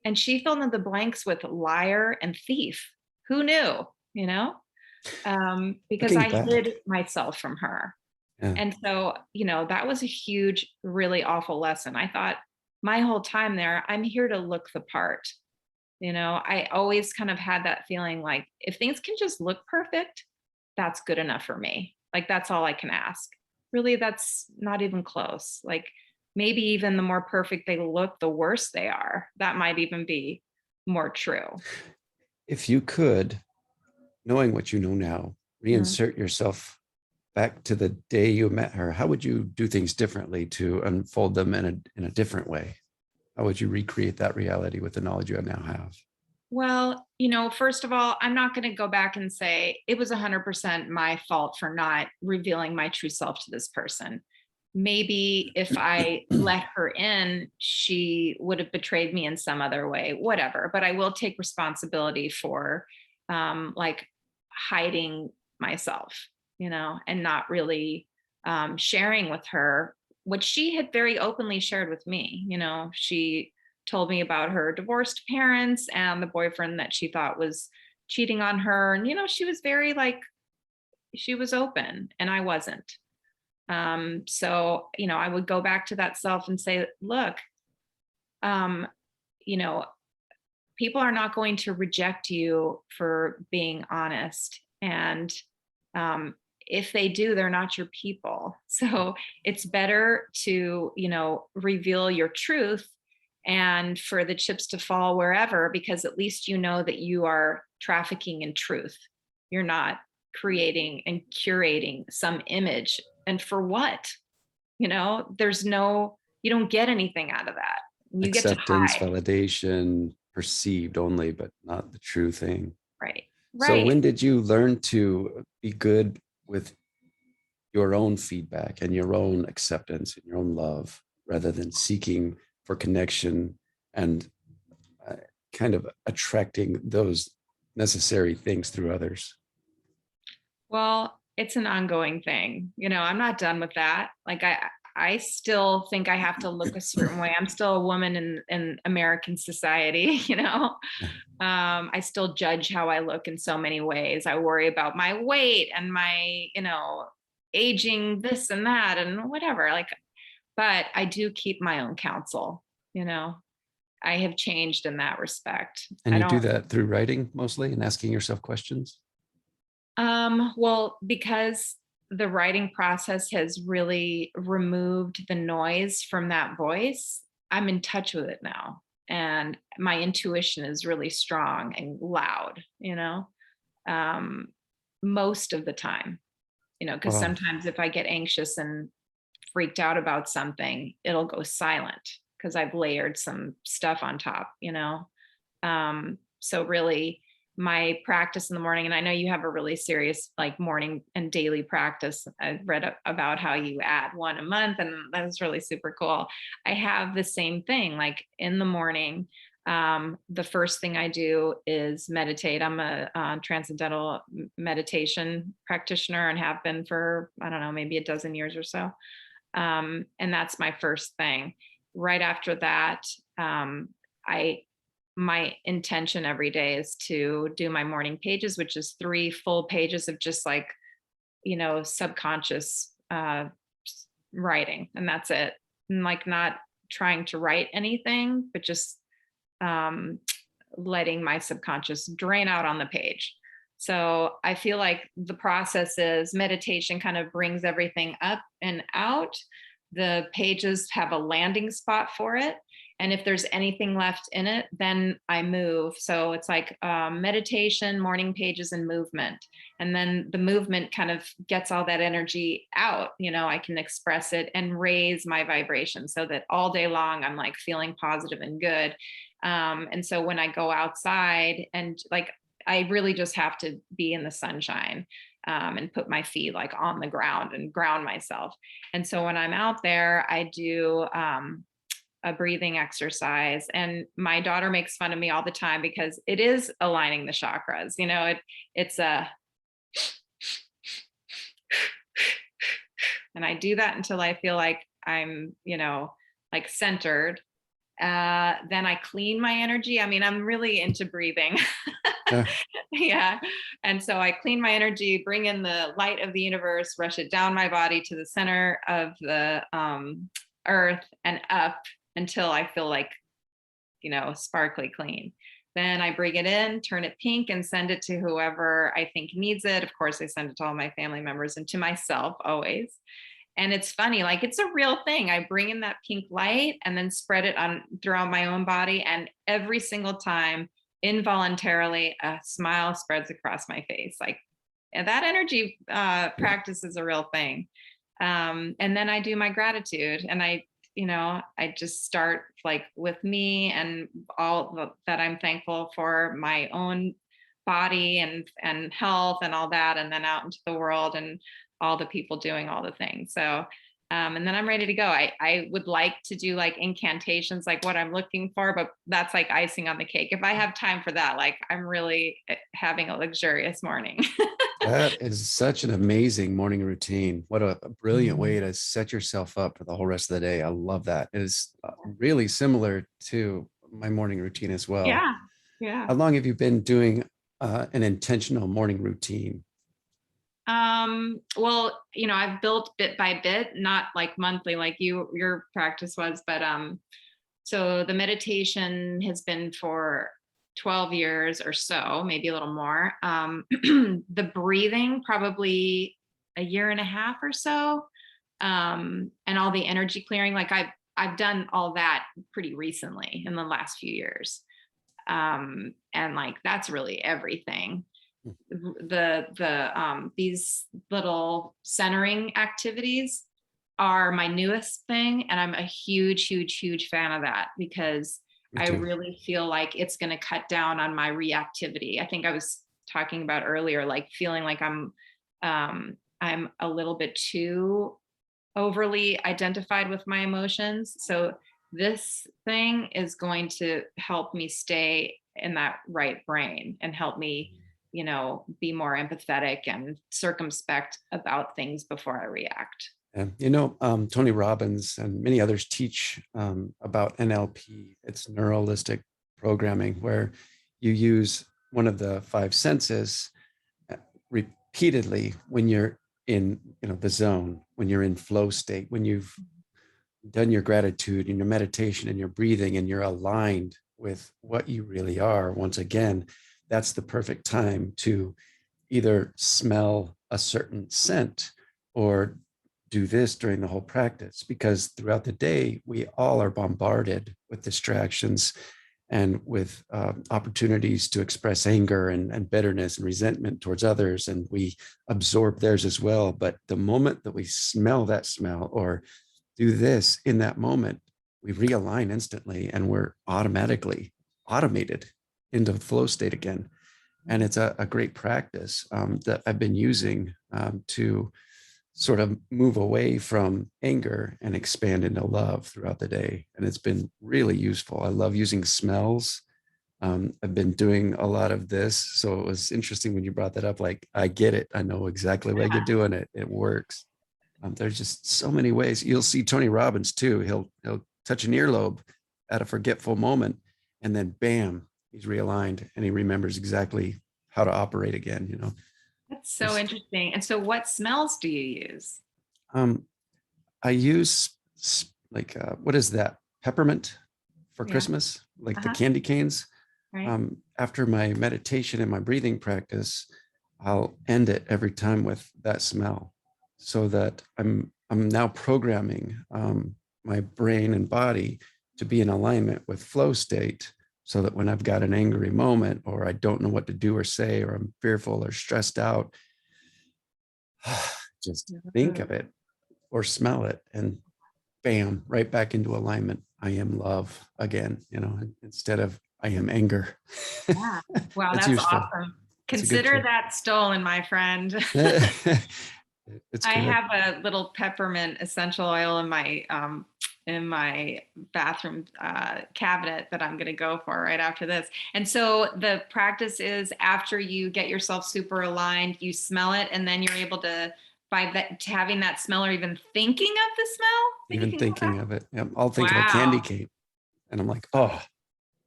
And she filled in the blanks with liar and thief. Who knew, you know? Because Looking I back. hid myself from her. Yeah. And so, that was a huge, really awful lesson. I thought my whole time there, I'm here to look the part. I always kind of had that feeling like if things can just look perfect, that's good enough for me. Like that's all I can ask. Really, that's not even close. Like maybe even the more perfect they look, the worse they are. That might even be more true. If you could, knowing what you know now, Mhm. reinsert yourself back to the day you met her, how would you do things differently to unfold them in a different way? How would you recreate that reality with the knowledge you now have? Well, first of all, I'm not going to go back and say it was 100% my fault for not revealing my true self to this person. Maybe if I let her in, she would have betrayed me in some other way, whatever. But I will take responsibility for like hiding myself, and not really sharing with her what she had very openly shared with me. She told me about her divorced parents and the boyfriend that she thought was cheating on her. And, she was very like, she was open and I wasn't. So, I would go back to that self and say, look, um, you know, people are not going to reject you for being honest. And if they do, they're not your people. So it's better to, reveal your truth and for the chips to fall wherever, because at least you know that you are trafficking in truth. You're not creating and curating some image. And for what? You don't get anything out of that. You get to Acceptance, hide. validation, perceived only, but not the true thing. Right. So, Right. when did you learn to be good with your own feedback and your own acceptance and your own love rather than seeking for connection and uh, kind of attracting those necessary things through others? Well, it's an ongoing thing. I'm not done with that. Like I still think I have to look a certain way. I'm still a woman in American society, I still judge how I look in so many ways. I worry about my weight and my, aging this and that and whatever. Like but I do keep my own counsel, you know. I have changed in that respect. And I you do don't that through writing mostly and asking yourself questions? well, because the writing process has really removed the noise from that voice, I'm in touch with it now. And my intuition is really strong and loud, um, most of the time, because Wow. sometimes if I get anxious and freaked out about something, it'll go silent because I've layered some stuff on top. So really my practice in the morning, and I know you have a really serious like morning and daily practice. I've read about how you add one a month, and that's really super cool. I have the same thing like in the morning. The first thing I do is meditate. I'm a transcendental meditation practitioner and have been for, I don't know, maybe a dozen years or so. And that's my first thing. Right after that, I my intention every day is to do my morning pages, which is 3 full pages of just like, subconscious writing, and that's it. And like not trying to write anything, but just um, letting my subconscious drain out on the page. So I feel like the process is meditation kind of brings everything up and out. The pages have a landing spot for it. And if there's anything left in it, then I move. So it's like meditation, morning pages, and movement. And then the movement kind of gets all that energy out. I can express it and raise my vibration so that all day long I'm like feeling positive and good. And so when I go outside and like, I really just have to be in the sunshine and put my feet like on the ground and ground myself. And so when I'm out there, I do a breathing exercise. And my daughter makes fun of me all the time because it is aligning the chakras. It's a, and I do that until I feel like I'm, like centered. Then I clean my energy. I mean, I'm really into breathing. Yeah. Yeah. And so I clean my energy, bring in the light of the universe, rush it down my body to the center of the earth and up until I feel like, sparkly clean. Then I bring it in, turn it pink, and send it to whoever I think needs it. Of course, I send it to all my family members and to myself always. And it's funny, like it's a real thing. I bring in that pink light and then spread it on throughout my own body. And every single time, involuntarily, a smile spreads across my face. Like, and that energy practice is a real thing. And then I do my gratitude, and I just start like with me and that I'm thankful for my own body and health and all that, and then out into the world and all the people doing all the things. So and then I'm ready to go. I would like to do like incantations, like what I'm looking for, but that's like icing on the cake. If I have time for that, like I'm really having a luxurious morning. That is such an amazing morning routine. What a brilliant way to set yourself up for the whole rest of the day. I love that. It is really similar to my morning routine as well. Yeah. Yeah. How long have you been doing an intentional morning routine? Well, I've built bit by bit, not like monthly like your practice was, but so the meditation has been for 12 years or so, maybe a little more. The breathing, probably a year and a half or so. And all the energy clearing, like I've done all that pretty recently in the last few years. And like that's really everything. These little centering activities are my newest thing, and I'm a huge fan of that because Me I too. really feel like it's going to cut down on my reactivity. I think I was talking about earlier, like feeling like I'm a little bit too overly identified with my emotions. So this thing is going to help me stay in that right brain and help me, be more empathetic and circumspect about things before I react. And Tony Robbins and many others teach about NLP. It's neuralistic programming, where you use one of the five senses repeatedly when you're in the zone, when you're in flow state, when you've done your gratitude and your meditation and your breathing, and you're aligned with what you really are, once again, that's the perfect time to either smell a certain scent or do this during the whole practice, because throughout the day we all are bombarded with distractions and with opportunities to express anger and bitterness and resentment towards others, and we absorb theirs as well. But the moment that we smell that smell or do this in that moment, we realign instantly and we're automatically automated into the flow state again. And it's a great practice that I've been using to sort of move away from anger and expand into love throughout the day. And it's been really useful. I love using smells. I've been doing a lot of this. So it was interesting when you brought that up. Like, I get it. I know exactly why you're doing it. It works. There's just so many ways. You'll see Tony Robbins too. He'll touch an earlobe at a forgetful moment, and then bam, he's realigned and he remembers exactly how to operate again. That's so There's interesting. And so what smells do you use? um, I use like what is that? Peppermint for Yeah. Christmas, like the Uh-huh. candy canes. Right. After my meditation and my breathing practice, I'll end it every time with that smell, so that I'm now programming my brain and body to be in alignment with flow state, so that when I've got an angry moment or I don't know what to do or say, or I'm fearful or stressed out, just think of it or smell it, and bam, right back into alignment. I am love again, instead of I am anger. Yeah. Wow, It's that's useful. awesome. It's a good Consider tool. that stolen, my friend. It's I good. have a little peppermint essential oil in my bathroom cabinet that I'm going to go for right after this. And so the practice is after you get yourself super aligned, you smell it, and then you're able to by that having that smell or even thinking of the smell that you Even can go back. thinking of it, I'll think of a candy Wow. cane and I'm like, oh,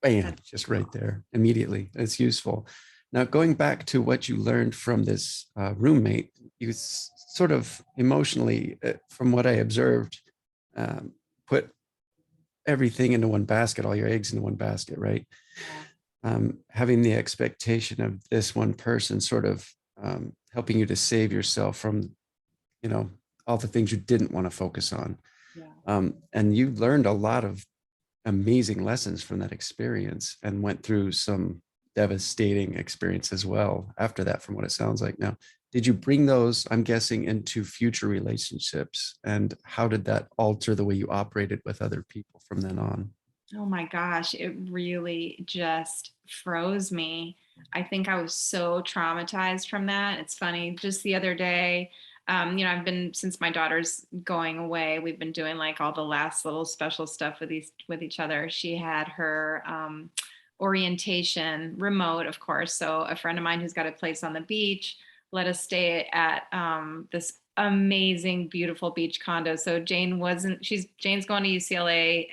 bam, That's just right there immediately. It's useful. Now, going back to what you learned from this roommate, you sort of emotionally, from what I observed, um, put everything into one basket, all your eggs into one basket, right? yeah. Having the expectation of this one person sort of helping you to save yourself from, you know, all the things you didn't want to focus on. Yeah. And you learned a lot of amazing lessons from that experience and went through some devastating experience as well after that, from what it sounds like. Now, did you bring those, I'm guessing, into future relationships? And how did that alter the way you operated with other people from then on? Oh my gosh, it really just froze me. I think I was so traumatized from that. It's funny, just the other day, I've been since my daughter's going away, we've been doing like all the last little special stuff with each other. She had her orientation remote, of course. So a friend of mine who's got a place on the beach let us stay at this amazing, beautiful beach condo. So Jane's going to UCLA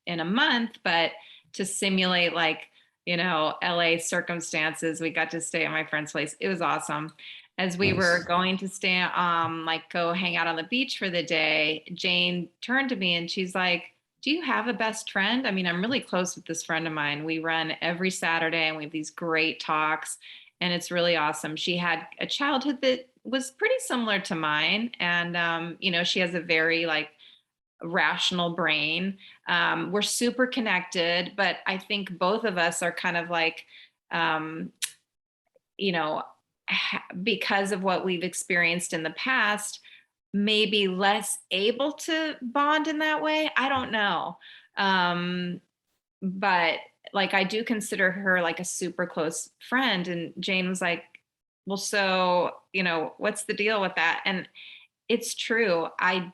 in a month, but to simulate like, LA circumstances, we got to stay at my friend's place. It was awesome. As we were Nice. going to stay, like go hang out on the beach for the day, Jane turned to me and she's like, do you have a best friend? I mean, I'm really close with this friend of mine. We run every Saturday and we have these great talks and it's really awesome. She had a childhood that was pretty similar to mine. And, she has a very like rational brain. We're super connected, but I think both of us are kind of like, um, you know, because of what we've experienced in the past, maybe less able to bond in that way. I don't know. Um, but like, I do consider her like a super close friend. And Jane was like, well, so, what's the deal with that? And it's true. I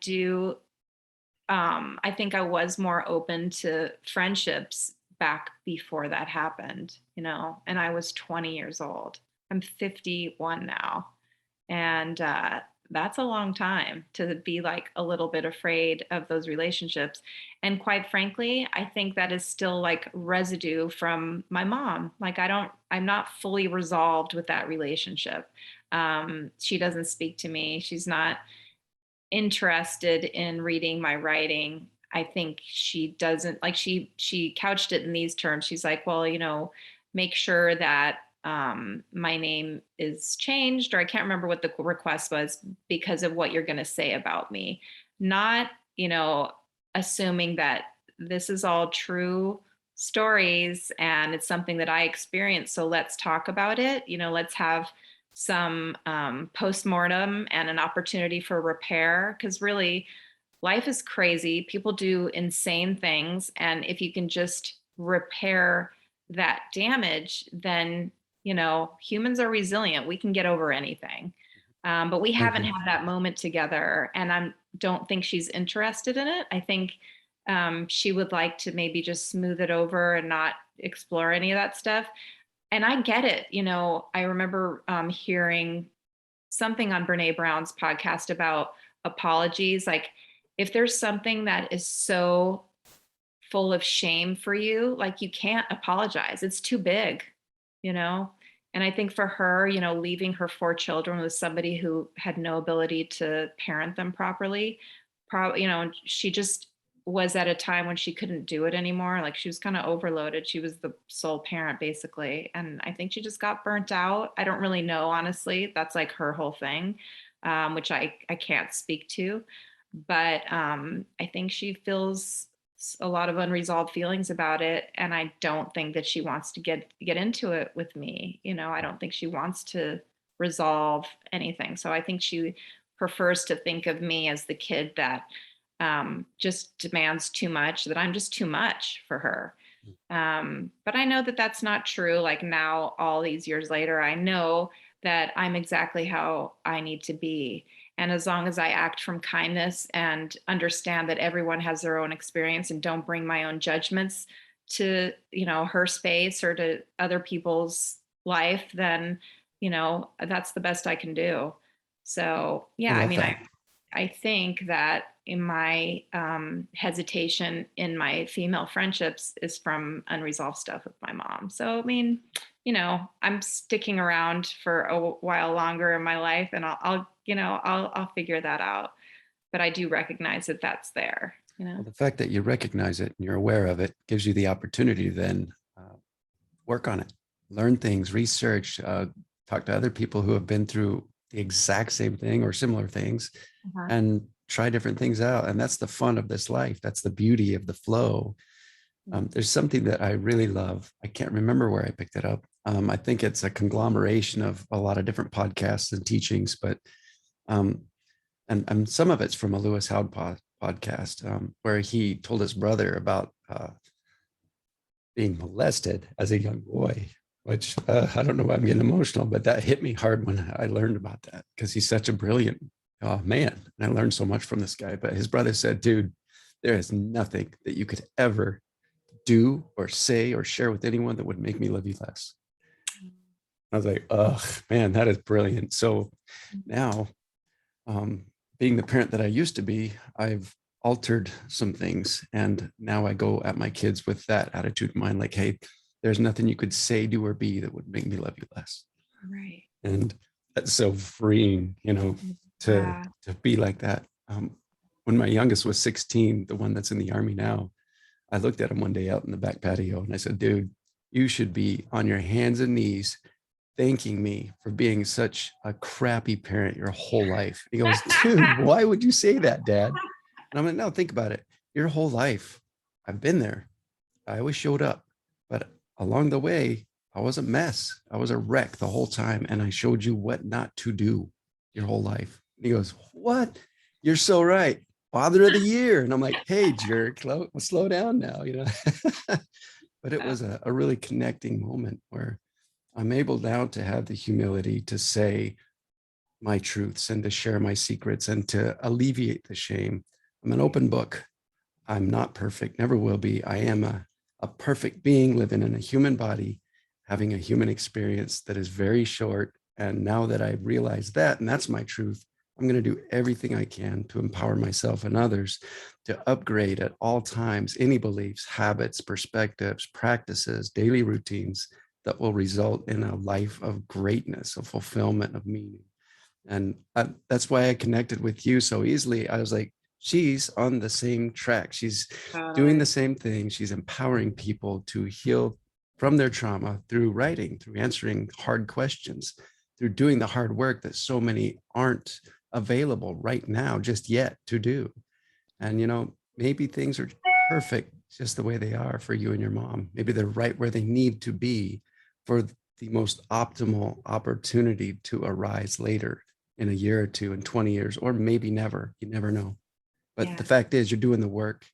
think I was more open to friendships back before that happened, and I was 20 years old. I'm 51 now. And that's a long time to be like a little bit afraid of those relationships. And quite frankly, I think that is still like residue from my mom. Like, I'm not fully resolved with that relationship. She doesn't speak to me. She's not interested in reading my writing. I think she doesn't like she couched it in these terms. She's like, well, make sure that my name is changed, or I can't remember what the request was, because of what you're going to say about me. Not, assuming that this is all true stories and it's something that I experienced. So let's talk about it. Let's have some postmortem and an opportunity for repair, because really life is crazy. People do insane things. And if you can just repair that damage, then, humans are resilient. We can get over anything. But we I haven't agree. had that moment together. And I don't think she's interested in it. I think she would like to maybe just smooth it over and not explore any of that stuff. And I get it. I remember hearing something on Brene Brown's podcast about apologies. Like, if there's something that is so full of shame for you, like, you can't apologize. It's too big, you know? And I think for her, leaving her 4 children with somebody who had no ability to parent them properly, probably, and she just was at a time when she couldn't do it anymore. Like, she was kind of overloaded. She was the sole parent basically. And I think she just got burnt out. I don't really know, honestly. That's like her whole thing, which I can't speak to. But I think she feels a lot of unresolved feelings about it, and I don't think that she wants to get into it with me. I don't think she wants to resolve anything. So I think she prefers to think of me as the kid that just demands too much, that I'm just too much for her. But I know that that's not true. Like, now, all these years later, I know that I'm exactly how I need to be. And as long as I act from kindness and understand that everyone has their own experience and don't bring my own judgments to, her space or to other people's life, then, that's the best I can do. So, I yeah, I love mean, that. I think that in my hesitation in my female friendships is from unresolved stuff with my mom. So, I mean, I'm sticking around for a while longer in my life, and I'll figure that out. But I do recognize that that's there. Well, the fact that you recognize it and you're aware of it gives you the opportunity to then work on it, learn things, research, talk to other people who have been through the exact same thing or similar things, Uh-huh. and try different things out. And that's the fun of this life. That's the beauty of the flow. There's something that I really love. I can't remember where I picked it up. I think it's a conglomeration of a lot of different podcasts and teachings, but um, and some of it's from a Lewis Howard podcast, where he told his brother about being molested as a young boy, which I don't know why I'm getting emotional, but that hit me hard when I learned about that, because he's such a brilliant man. And I learned so much from this guy. But his brother said, dude, there is nothing that you could ever do or say or share with anyone that would make me love you less. I was like, oh, man, that is brilliant. So now, um, being the parent that I used to be, I've altered some things. And now I go at my kids with that attitude in mind, like, hey, there's nothing you could say, do, or be that would make me love you less. Right. And that's so freeing, to Yeah. be like that. When my youngest was 16, the one that's in the Army now, I looked at him one day out in the back patio and I said, dude, you should be on your hands and knees thanking me for being such a crappy parent your whole life. He goes, dude, why would you say that, Dad? And I'm like, no, think about it. Your whole life, I've been there. I always showed up, but along the way, I was a mess. I was a wreck the whole time. And I showed you what not to do your whole life. And he goes, what? You're so right. Father of the year. And I'm like, hey, jerk, slow down now. But it was a really connecting moment where I'm able now to have the humility to say my truths and to share my secrets and to alleviate the shame. I'm an open book. I'm not perfect, never will be. I am a perfect being living in a human body, having a human experience that is very short. And now that I realize that, and that's my truth, I'm going to do everything I can to empower myself and others to upgrade at all times any beliefs, habits, perspectives, practices, daily routines that will result in a life of greatness, of fulfillment, of meaning. And that's why I connected with you so easily. I was like, she's on the same track. She's doing Totally. the same thing. She's empowering people to heal from their trauma through writing, through answering hard questions, through doing the hard work that so many aren't available right now just yet to do. And, maybe things are perfect just the way they are for you and your mom. Maybe they're right where they need to be for the most optimal opportunity to arise later in a year or two, in 20 years, or maybe never. You never know. But the Yeah. fact is, you're doing the work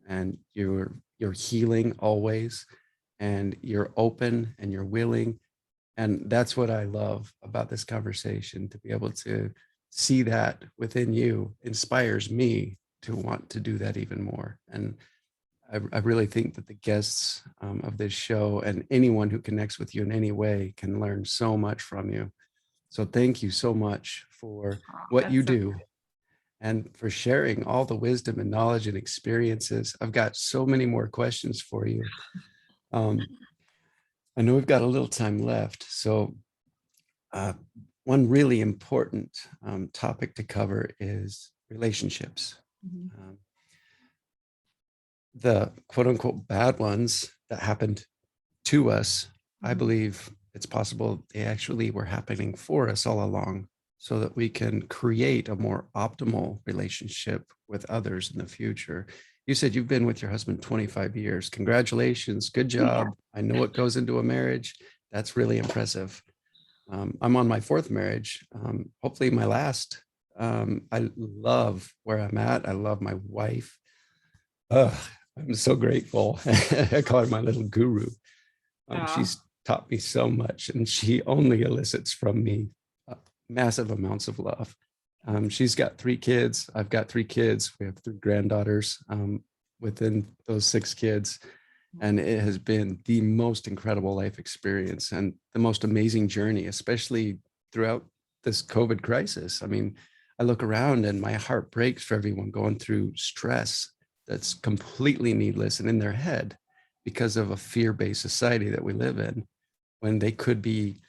and you're healing always, and you're open and you're willing. And that's what I love about this conversation, to be able to see that within you inspires me to want to do that even more. And I really think that the guests of this show and anyone who connects with you in any way can learn so much from you. So thank you so much for Oh, what you that's so do and for sharing all the wisdom and knowledge and experiences. I've got so many more questions for you. Um, I know we've got a little time left. So uh, one really important topic to cover is relationships. Mhm. Um, the quote unquote bad ones that happened to us, I Mhm. believe it's possible they actually were happening for us all along, so that we can create a more optimal relationship with others in the future. You said you've been with your husband 25 years. Congratulations. Good Yeah. job. I know what goes into a marriage. That's really impressive. I'm on my fourth marriage, hopefully my last. I love where I'm at. I love my wife. Ugh, I'm so grateful. I call her my little guru. Oh, She's taught me so much, and she only elicits from me uh, massive amounts of love. She's got three kids. I've got three kids. We have three granddaughters within those six kids. And it has been the most incredible life experience and the most amazing journey, especially throughout this COVID crisis. I mean, I look around and my heart breaks for everyone going through stress that's completely needless and in their head because of a fear-based society that we live in, when they could be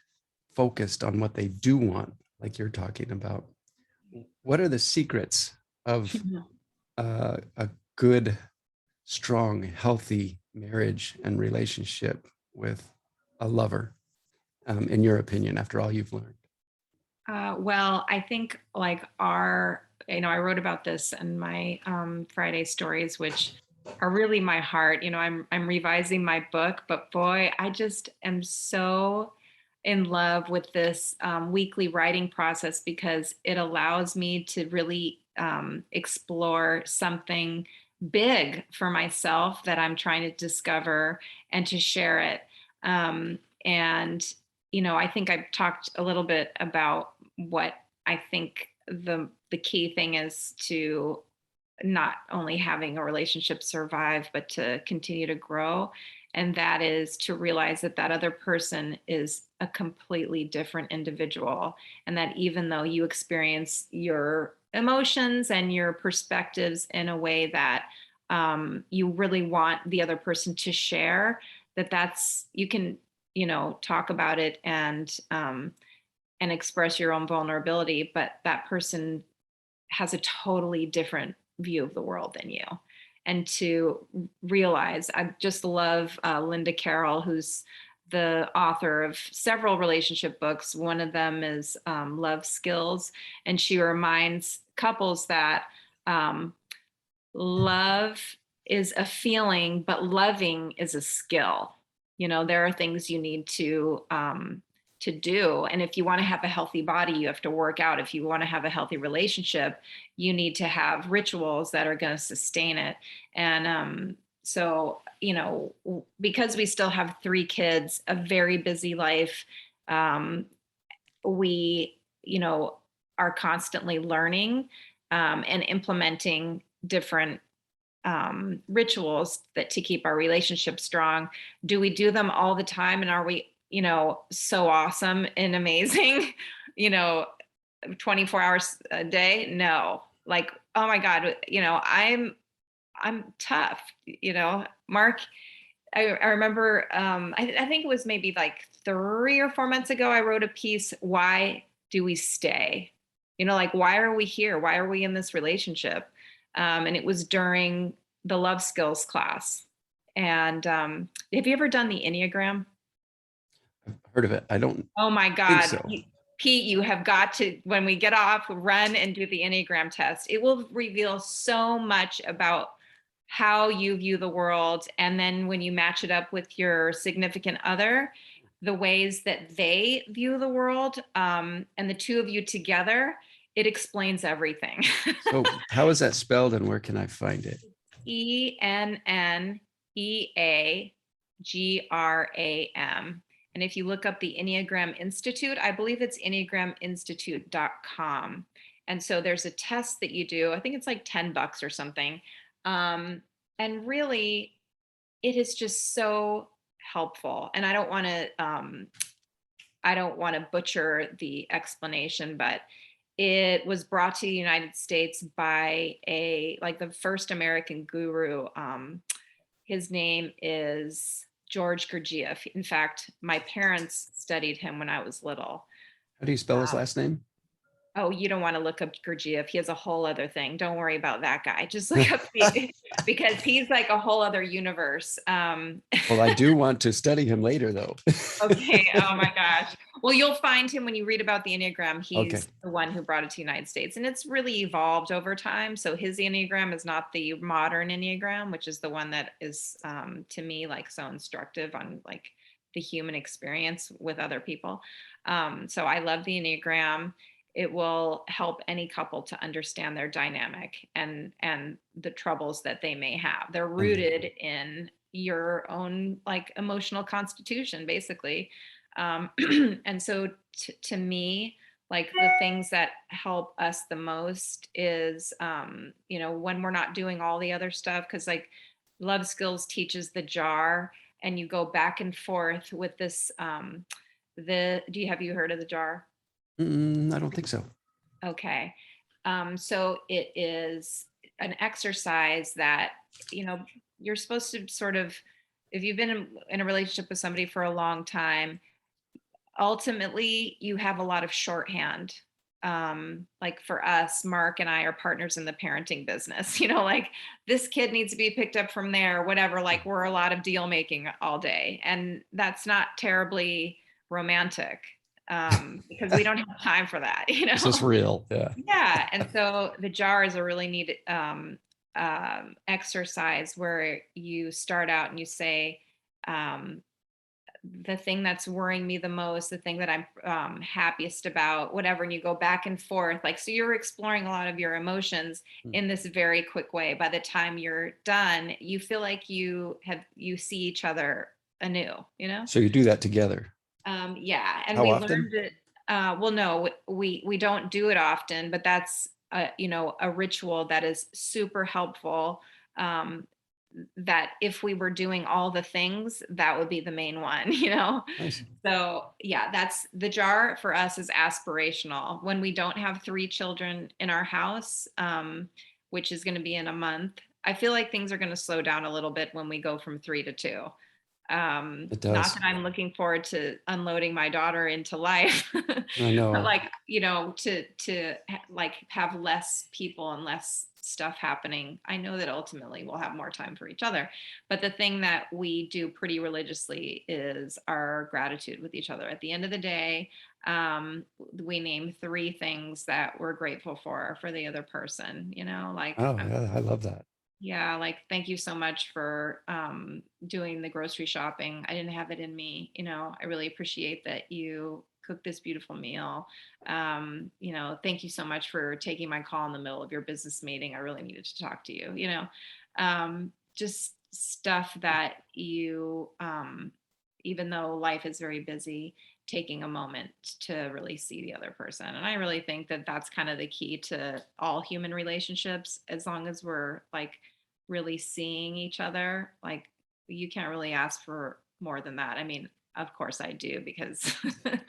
focused on what they do want, like you're talking about. What are the secrets of a good, strong, healthy marriage and relationship with a lover, in your opinion, after all you've learned? well, I think like I wrote about this in my Friday stories, which are really my heart. I'm revising my book, but boy, I just am so in love with this weekly writing process because it allows me to really explore something big for myself that I'm trying to discover and to share it. And I think I've talked a little bit about what I think the key thing is to not only having a relationship survive, but to continue to grow. And that is to realize that that other person is a completely different individual. And that even though you experience your emotions and your perspectives in a way that you really want the other person to share, you can, talk about it and express your own vulnerability, but that person has a totally different view of the world than you. And to realize, I just love Linda Carroll, who's the author of several relationship books. One of them is Love Skills. And she reminds couples that um, love is a feeling, but loving is a skill. There are things you need to do, and if you want to have a healthy body, you have to work out. If you want to have a healthy relationship, you need to have rituals that are going to sustain it. And so, because we still have three kids, a very busy life, um, we, are constantly learning and implementing different rituals that to keep our relationship strong. Do we do them all the time? And are we, so awesome and amazing, you know, 24 hours a day? No. Like, oh my God, I'm tough, Mark. I remember, I think it was maybe like 3 or 4 months ago, I wrote a piece, Why Do We Stay? Like, why are we here? Why are we in this relationship? And it was during the love skills class. And have you ever done the Enneagram? I've heard of it. I don't Oh my think God. so. Pete, you have got to, when we get off, run and do the Enneagram test. It will reveal so much about how you view the world. And then when you match it up with your significant other, the ways that they view the world, and the two of you together, it explains everything. So how is that spelled and where can I find it? ENNEAGRAM. And if you look up the Enneagram Institute, I believe it's enneagraminstitute.com. And so there's a test that you do. I think it's like $10 or something. And really, it is just so helpful. And I don't want to butcher the explanation, but it was brought to the United States by the first American guru. His name is George Gurdjieff. In fact, my parents studied him when I was little. How do you spell his last name? Oh, you don't want to look up Gurdjieff. He has a whole other thing. Don't worry about that guy. Just look up because he's like a whole other universe. Well, I do want to study him later, though. Okay. Oh my gosh. Well, you'll find him when you read about the Enneagram. He's Okay. the one who brought it to the United States, and it's really evolved over time. So his Enneagram is not the modern Enneagram, which is the one that is, to me, like so instructive on like the human experience with other people. So I love the Enneagram. It will help any couple to understand their dynamic and the troubles that they may have. They're rooted in your own like emotional constitution, basically. And so to me, like the things that help us the most is, when we're not doing all the other stuff, because like love skills teaches the jar, and you go back and forth with this. Have you heard of the jar? I don't think so. Okay. So it is an exercise that, you're supposed to sort of, if you've been in a relationship with somebody for a long time, ultimately you have a lot of shorthand. Like for us, Mark and I are partners in the parenting business, like this kid needs to be picked up from there, whatever, like we're a lot of deal making all day. And that's not terribly romantic, because we don't have time for that, Is this real? Yeah. Yeah. And so the jar is a really neat exercise where you start out and you say, um, the thing that's worrying me the most, the thing that I'm happiest about, whatever, and you go back and forth. Like, so you're exploring a lot of your emotions in this very quick way. By the time you're done, you feel like you see each other anew, So you do that together. Yeah. And How we often? learned it. Well, no, we don't do it often, but that's a ritual that is super helpful. That if we were doing all the things, that would be the main one, Nice. So yeah, that's the jar for us is aspirational. When we don't have 3 children in our house, which is going to be in a month, I feel like things are going to slow down a little bit when we go from 3 to 2. It Not does. that I'm looking forward to unloading my daughter into life, I but know. like, like have less people and less stuff happening. I know that ultimately we'll have more time for each other. But the thing that we do pretty religiously is our gratitude with each other. At the end of the day, we name 3 things that we're grateful for the other person, like, Oh, yeah, I love that. yeah, like thank you so much for doing the grocery shopping. I didn't have it in me. I really appreciate that you cooked this beautiful meal. Thank you so much for taking my call in the middle of your business meeting. I really needed to talk to you. Just stuff that you, even though life is very busy, taking a moment to really see the other person. And I really think that that's kind of the key to all human relationships. As long as we're like really seeing each other, like you can't really ask for more than that. I mean, of course I do, because I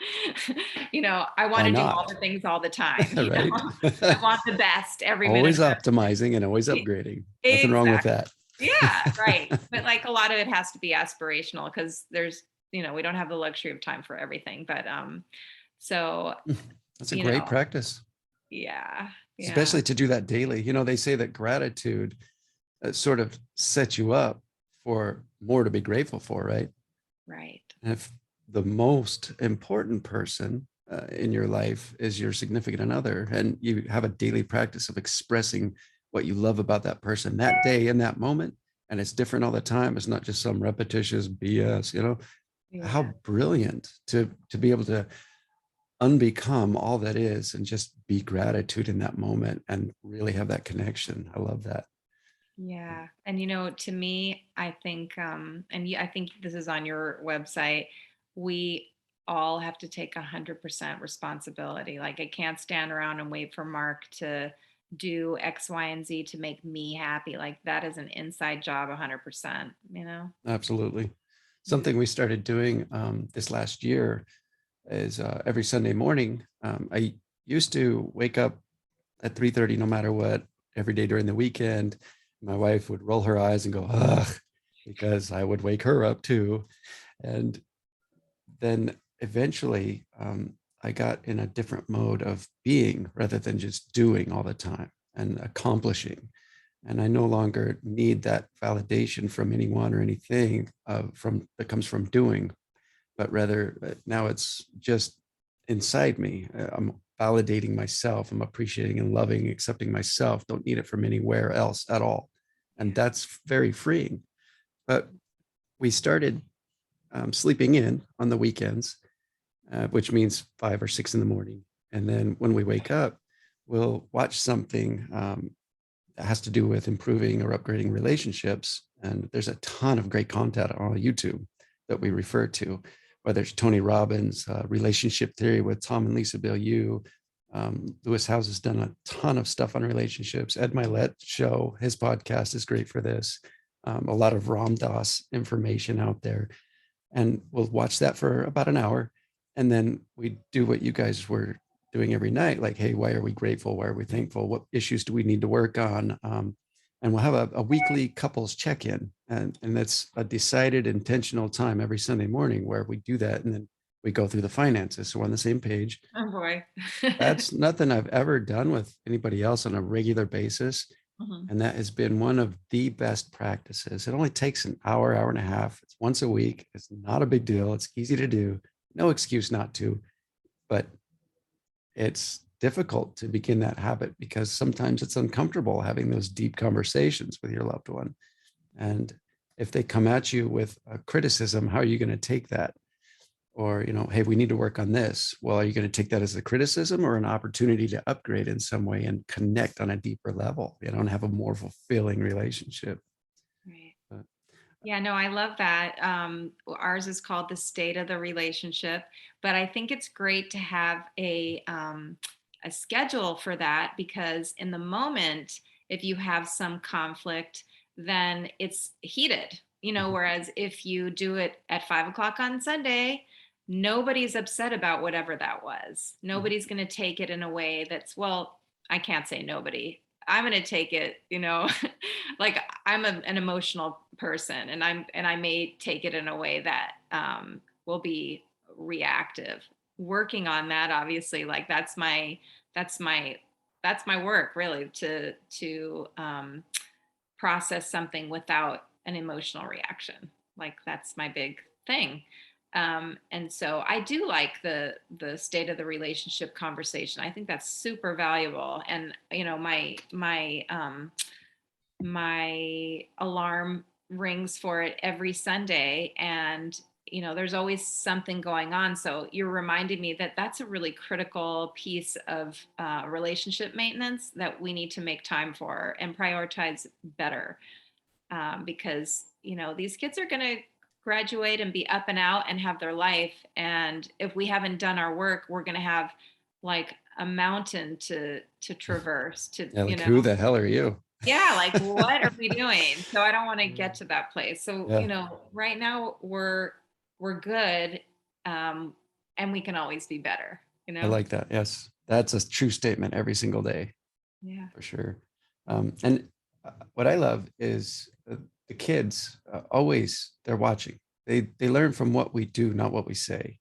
want Why to do all not? the things all the time. Right? I want the best every minute Always of optimizing and always it. upgrading. Nothing wrong with Exactly. that. Yeah, right. But like a lot of it has to be aspirational, because there's, we don't have the luxury of time for everything. But so, That's a you great know, practice. Yeah. Yeah. especially to do that daily. They say that gratitude sort of sets you up for more to be grateful for, right? Right. And if the most important person in your life is your significant other, and you have a daily practice of expressing what you love about that person that day in that moment, and it's different all the time, it's not just some repetitious BS, how Yeah. brilliant to be able to unbecome all that is and just be gratitude in that moment and really have that connection. I love that. Yeah. And to me, I think I think this is on your website, we all have to take 100% responsibility. Like I can't stand around and wait for Mark to do X, Y, and Z to make me happy. Like that is an inside job 100%, you know? Absolutely. Yeah. Something we started doing this last year is every Sunday morning. I used to wake up at 3:30 no matter what every day during the weekend. My wife would roll her eyes and go, ugh, because I would wake her up too. And then eventually I got in a different mode of being rather than just doing all the time and accomplishing. And I no longer need that validation from anyone or anything from that comes from doing, but rather now it's just inside me. I'm validating myself. I'm appreciating and loving, accepting myself. Don't need it from anywhere else at all. And Yeah. that's very freeing. But we started sleeping in on the weekends, which means 5 or 6 in the morning. And then when we wake up, we'll watch something that has to do with improving or upgrading relationships. And there's a ton of great content on YouTube that we refer to, whether it's Tony Robbins, relationship theory with Tom and Lisa Bilyeu. Lewis Howes has done a ton of stuff on relationships. Ed Milet show, his podcast is great for this. A lot of Ram Dass information out there. And we'll watch that for about an hour. And then we do what you guys were doing every night, like, hey, why are we grateful? Why are we thankful? What issues do we need to work on? And we'll have a weekly couples check-in. And that's a decided intentional time every Sunday morning where we do that. And then we go through the finances. So we're on the same page. Oh boy. That's nothing I've ever done with anybody else on a regular basis. Mhm. And that has been one of the best practices. It only takes an hour, hour and a half. It's once a week. It's not a big deal. It's easy to do. No excuse not to, but it's difficult to begin that habit because sometimes it's uncomfortable having those deep conversations with your loved one. And if they come at you with a criticism, how are you going to take that? Or, hey, we need to work on this. Well, are you going to take that as a criticism or an opportunity to upgrade in some way and connect on a deeper level, and have a more fulfilling relationship? Right. But Yeah, no, I love that. Ours is called the state of the relationship, but I think it's great to have a schedule for that because in the moment, if you have some conflict, then it's heated. Whereas if you do it at 5 o'clock on Sunday, nobody's upset about whatever that was. Mhm. Nobody's going to take it in a way that's, well, I can't say nobody. I'm going to take it, like I'm an emotional person, and I may take it in a way that will be reactive. Working on that, obviously, like that's my that's my work, really, to process something without an emotional reaction. Like that's my big thing. And so I do like the state of the relationship conversation. I think that's super valuable. And my alarm rings for it every Sunday, and there's always something going on. So you're reminding me that that's a really critical piece of relationship maintenance that we need to make time for and prioritize better, because these kids are going to graduate and be up and out and have their life, and if we haven't done our work, we're going to have like a mountain to traverse to Yeah, like, who the hell are you? yeah, like what are we doing? So I don't want to get to that place. So, Yeah, right now we're good, and we can always be better, you I know? like that. Yes, that's a true statement every single day Yeah. for sure. And what I love is the kids always they're watching. They learn from what we do, not what we say.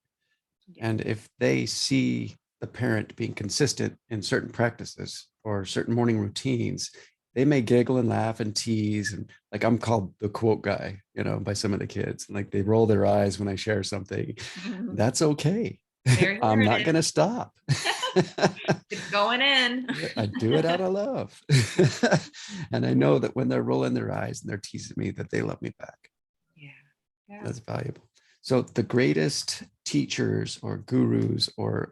Yeah. And if they see the parent being consistent in certain practices or certain morning routines, they may giggle and laugh and tease. And like I'm called the quote guy, by some of the kids. And like they roll their eyes when I share something. Mhm. That's okay. Here, I'm here not it going to stop. is. It's going in. I do it out of love. And I know that when they're rolling their eyes and they're teasing me, that they love me back. Yeah. Yeah. That's valuable. So the greatest teachers or gurus or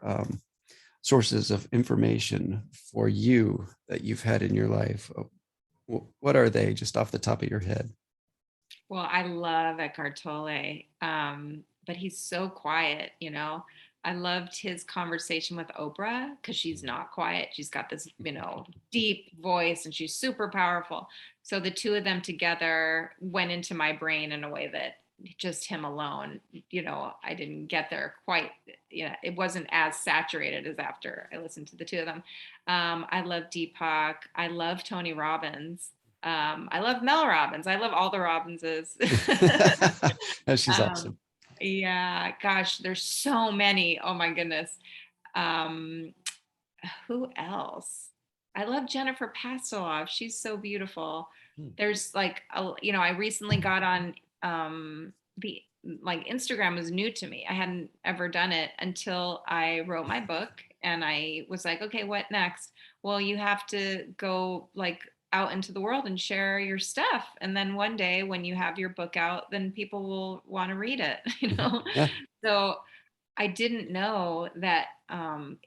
sources of information for you that you've had in your life, what are they just off the top of your head? Well, I love Eckhart Tolle, but he's so quiet, I loved his conversation with Oprah because she's not quiet. She's got this, deep voice and she's super powerful. So the two of them together went into my brain in a way that just him alone, I didn't get there quite. It wasn't as saturated as after I listened to the two of them. I love Deepak. I love Tony Robbins. I love Mel Robbins. I love all the Robbinses. She's um, awesome. yeah, gosh, there's so many. Oh my goodness. Um, who else? I love Jennifer Pasteloff. She's so beautiful. Hmm. There's like, I recently got on the like Instagram was new to me. I hadn't ever done it until I wrote my book and I was like, okay, what next? Well, you have to go like out into the world and share your stuff. And then one day when you have your book out, then people will want to read it, Yeah. So I didn't know that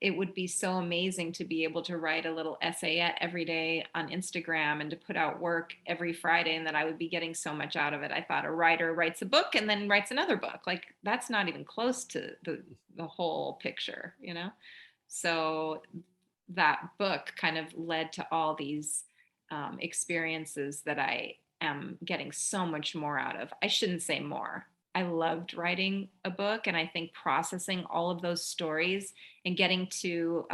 it would be so amazing to be able to write a little essayette every day on Instagram and to put out work every Friday, and that I would be getting so much out of it. I thought a writer writes a book and then writes another book. Like that's not even close to the whole picture. So that book kind of led to all these experiences that I am getting so much more out of. I shouldn't say more. I loved writing a book, and I think processing all of those stories and getting to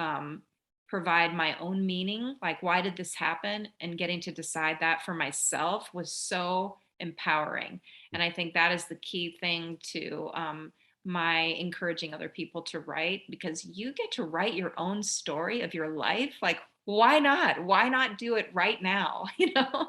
provide my own meaning, like why did this happen, and getting to decide that for myself was so empowering. And I think that is the key thing to my encouraging other people to write, because you get to write your own story of your life. Like, why not? Why not do it right now? God,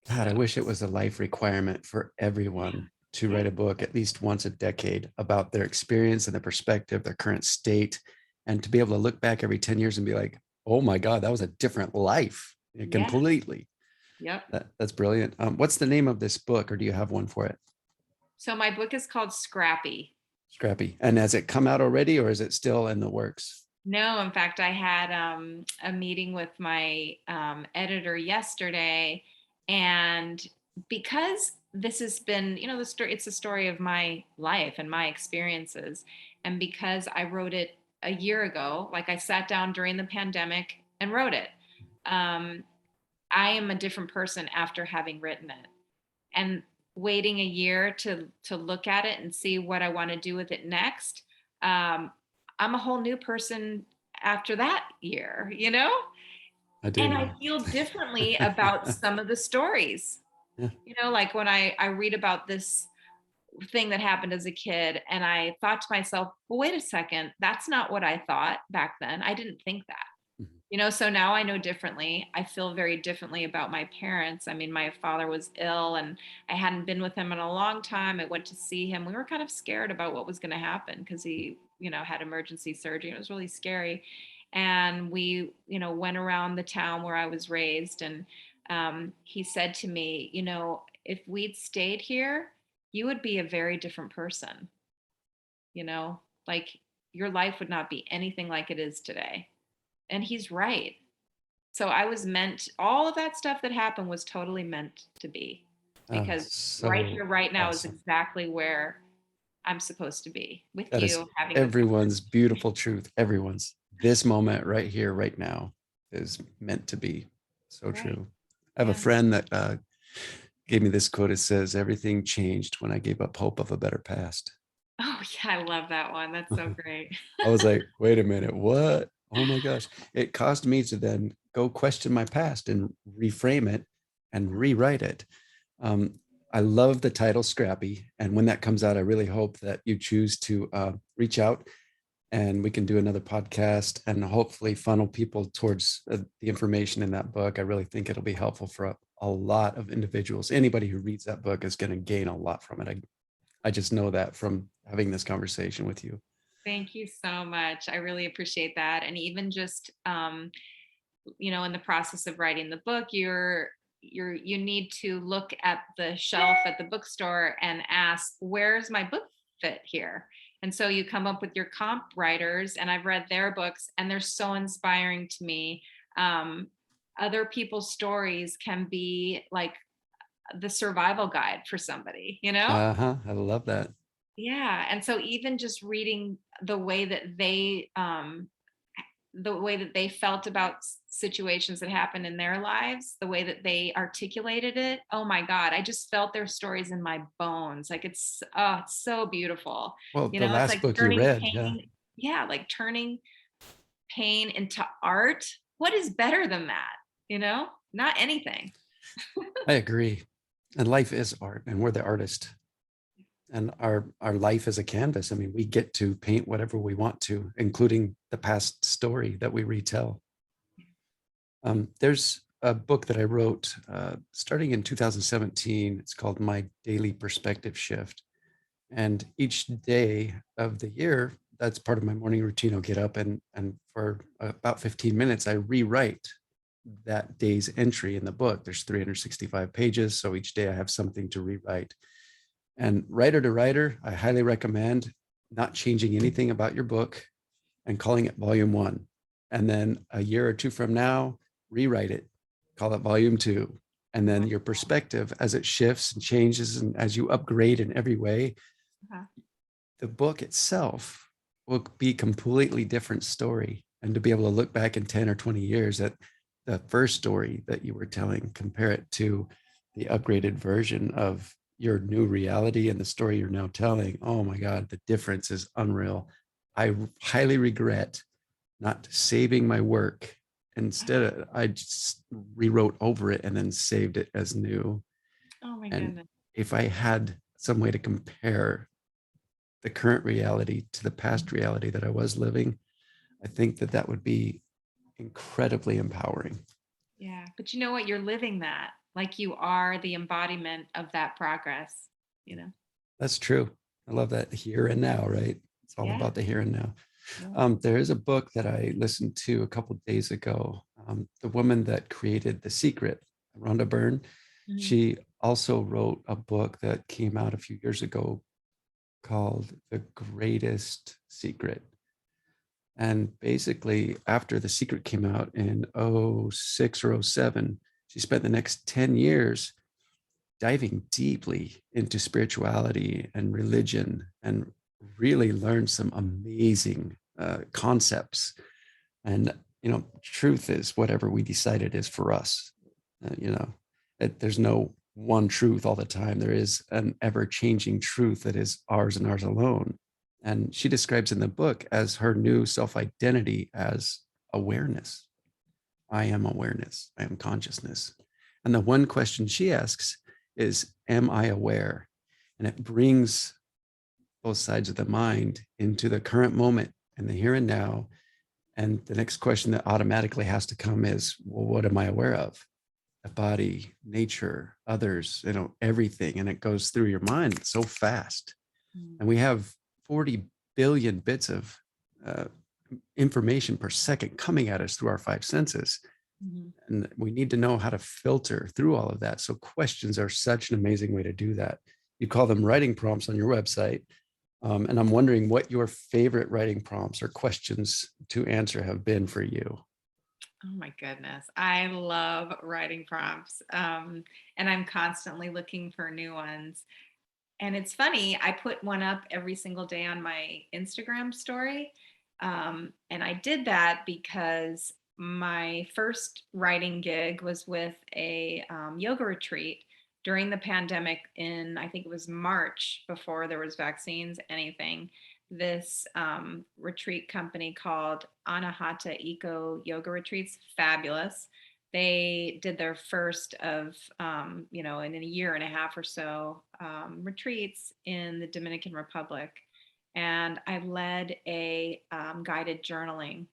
So, I wish it was a life requirement for everyone to yeah, write a book at least once a decade about their experience and their perspective, their current state, and to be able to look back every 10 years and be like, oh my God, that was a different life yeah, completely. yep. That's brilliant. What's the name of this book, or do you have one for it? So my book is called Scrappy. Scrappy. And has it come out already, or is it still in the works? No, in fact, I had a meeting with my editor yesterday, and because this has been, the story, it's a story of my life and my experiences, and because I wrote it a year ago, like I sat down during the pandemic and wrote it. Um, I am a different person after having written it, and waiting a year to look at it and see what I want to do with it next. Um, I'm a whole new person after that year. I And I do. feel differently about some of the stories. Yeah. Like when I read about this thing that happened as a kid, and I thought to myself, well, wait a second, that's not what I thought back then. I didn't think that. Mhm. So now I know differently. I feel very differently about my parents. I mean, my father was ill and I hadn't been with him in a long time. I went to see him. We were kind of scared about what was going to happen because he, had emergency surgery. It was really scary. And we, went around the town where I was raised. And he said to me, if we'd stayed here, you would be a very different person, like your life would not be anything like it is today. And he's right. So I was meant, all of that stuff that happened was totally meant to be, because right So here, right now is awesome. exactly where I'm supposed to be with That is you having this everyone's beautiful truth. Everyone's this moment right here, right now is meant to be. So conversation. Right. true. I have a Yeah. friend that gave me this quote. It says, everything changed when I gave up hope of a better past. Oh, yeah. I love that one. That's so great. I was like, wait a minute, what? Oh my gosh. It caused me to then go question my past and reframe it and rewrite it. Um, I love the title Scrappy. And when that comes out, I really hope that you choose to reach out and we can do another podcast and hopefully funnel people towards the information in that book. I really think it'll be helpful for a lot of individuals. Anybody who reads that book is going to gain a lot from it. I just know that from having this conversation with you. Thank you so much. I really appreciate that. And even just in the process of writing the book, you need to look at the shelf at the bookstore and ask, where's my book fit here? And so you come up with your comp writers, and I've read their books and they're so inspiring to me. um, Other people's stories can be like the survival guide for somebody, you know? Uh-huh. I love that. Yeah. And so even just reading the way that they felt about situations that happened in their lives, the way that they articulated it. Oh my God, I just felt their stories in my bones. Like it's so beautiful. Well, You the know, it's last like book you turning read, yeah, pain. Yeah, like turning pain into art. What is better than that? Not anything. I agree. And life is art, and we're the artist. And our life is a canvas. I mean, we get to paint whatever we want to, including the past story that we retell. There's a book that I wrote starting in 2017. It's called My Daily Perspective Shift. And each day of the year, that's part of my morning routine. I'll get up and for about 15 minutes, I rewrite that day's entry in the book. There's 365 pages. So each day I have something to rewrite. And writer to writer, I highly recommend not changing anything about your book and calling it volume one. And then a year or two from now, rewrite it, call it volume two. And then your perspective as it shifts and changes and as you upgrade in every way, Uh-huh. the book itself will be a completely different story. And to be able to look back in 10 or 20 years at the first story that you were telling, compare it to the upgraded version of your new reality and the story you're now telling. Oh my God, the difference is unreal. I highly regret not saving my work. Instead, I just rewrote over it and then saved it as new. Oh my And goodness. if I had some way to compare the current reality to the past reality that I was living, I think that that would be incredibly empowering. Yeah. But you know what? You're living that. Like you are the embodiment of that progress, you know? That's true. I love that here and now, right? It's all Yeah. about the here and now. Yeah. There is a book that I listened to a couple of days ago. The woman that created The Secret, Rhonda Byrne, Mhm. she also wrote a book that came out a few years ago called The Greatest Secret. And basically, after The Secret came out in '06 or '07, she spent the next 10 years diving deeply into spirituality and religion and really learned some amazing concepts. And, truth is whatever we decide it is for us. There's no one truth all the time. There is an ever changing truth that is ours and ours alone. And she describes in the book as her new self identity as awareness. I am awareness. I am consciousness. And the one question she asks is, am I aware? And it brings both sides of the mind into the current moment and the here and now. And the next question that automatically has to come is, well, what am I aware of? The body, nature, others, everything. And it goes through your mind so fast. Mm. And we have 40 billion bits of uh, information per second coming at us through our five senses. Mhm. And we need to know how to filter through all of that. So questions are such an amazing way to do that. You call them writing prompts on your website. And I'm wondering what your favorite writing prompts or questions to answer have been for you. Oh my goodness. I love writing prompts. And I'm constantly looking for new ones. And it's funny, I put one up every single day on my Instagram story. And I did that because my first writing gig was with a yoga retreat during the pandemic in, I think it was March before there was vaccines, anything. This retreat company called Anahata Eco Yoga Retreats, fabulous. They did their first of, in a year and a half or so, retreats in the Dominican Republic. and I led a guided journaling.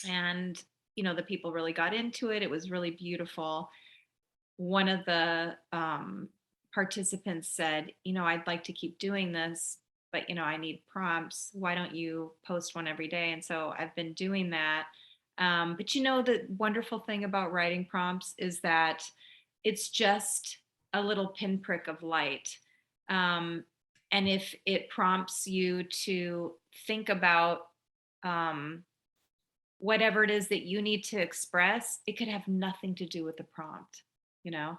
And, the people really got into it. It was really beautiful. One of the participants said, I'd like to keep doing this, but, I need prompts. Why don't you post one every day? And so I've been doing that. But, the wonderful thing about writing prompts is that it's just a little pinprick of light. Um, and if it prompts you to think about um, whatever it is that you need to express, it could have nothing to do with the prompt, you know,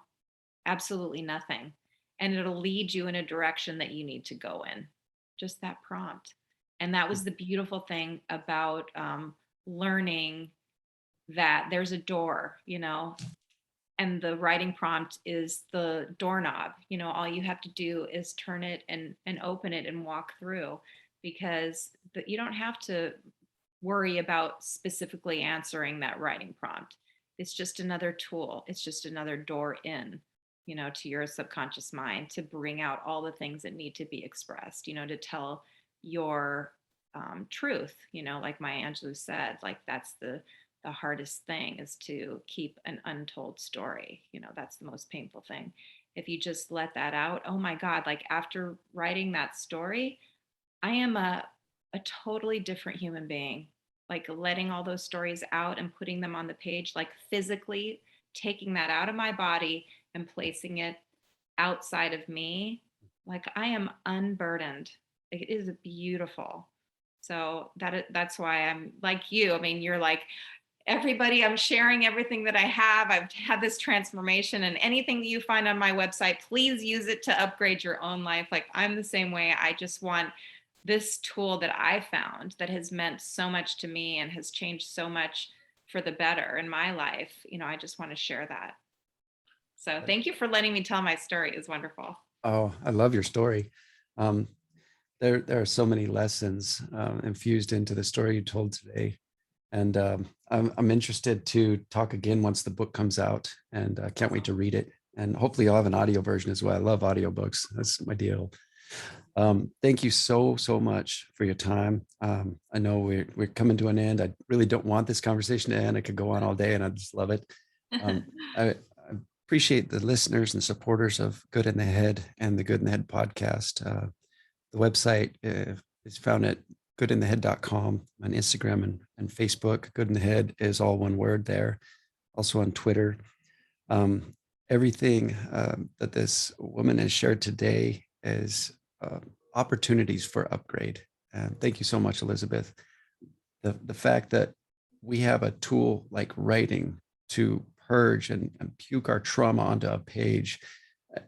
absolutely nothing. And it'll lead you in a direction that you need to go in, just that prompt. And that was the beautiful thing about learning that there's a door, and the writing prompt is the doorknob. All you have to do is turn it and open it and walk through, because you don't have to worry about specifically answering that writing prompt. It's just another tool. It's just another door in, to your subconscious mind to bring out all the things that need to be expressed, to tell your truth, like Maya Angelou said, like that's the hardest thing, is to keep an untold story. That's the most painful thing. If you just let that out, oh my God, like after writing that story, I am a totally different human being. Like letting all those stories out and putting them on the page, like physically taking that out of my body and placing it outside of me, like I am unburdened. It is beautiful. So that's why I'm like you. I mean, you're like everybody. I'm sharing everything that I have. I've had this transformation, and anything that you find on my website, please use it to upgrade your own life. Like I'm the same way. I just want this tool that I found that has meant so much to me and has changed so much for the better in my life. I just want to share that. So thank you for letting me tell my story. It was wonderful. Oh, I love your story. Um, there are so many lessons infused into the story you told today. And I'm interested to talk again once the book comes out, and I can't wait to read it. And hopefully I'll have an audio version as well. I love audiobooks. That's my deal. Thank you so much for your time. I know we're coming to an end. I really don't want this conversation to end. I could go on all day, and I just love it. I appreciate the listeners and supporters of Good in the Head and the Good in the Head podcast. The website is found at goodinthehead.com, on Instagram and Facebook. Good in the Head is all one word there. Also on Twitter. Everything that this woman has shared today is opportunities for upgrade. And thank you so much, Elizabeth. The fact that we have a tool like writing to purge and puke our trauma onto a page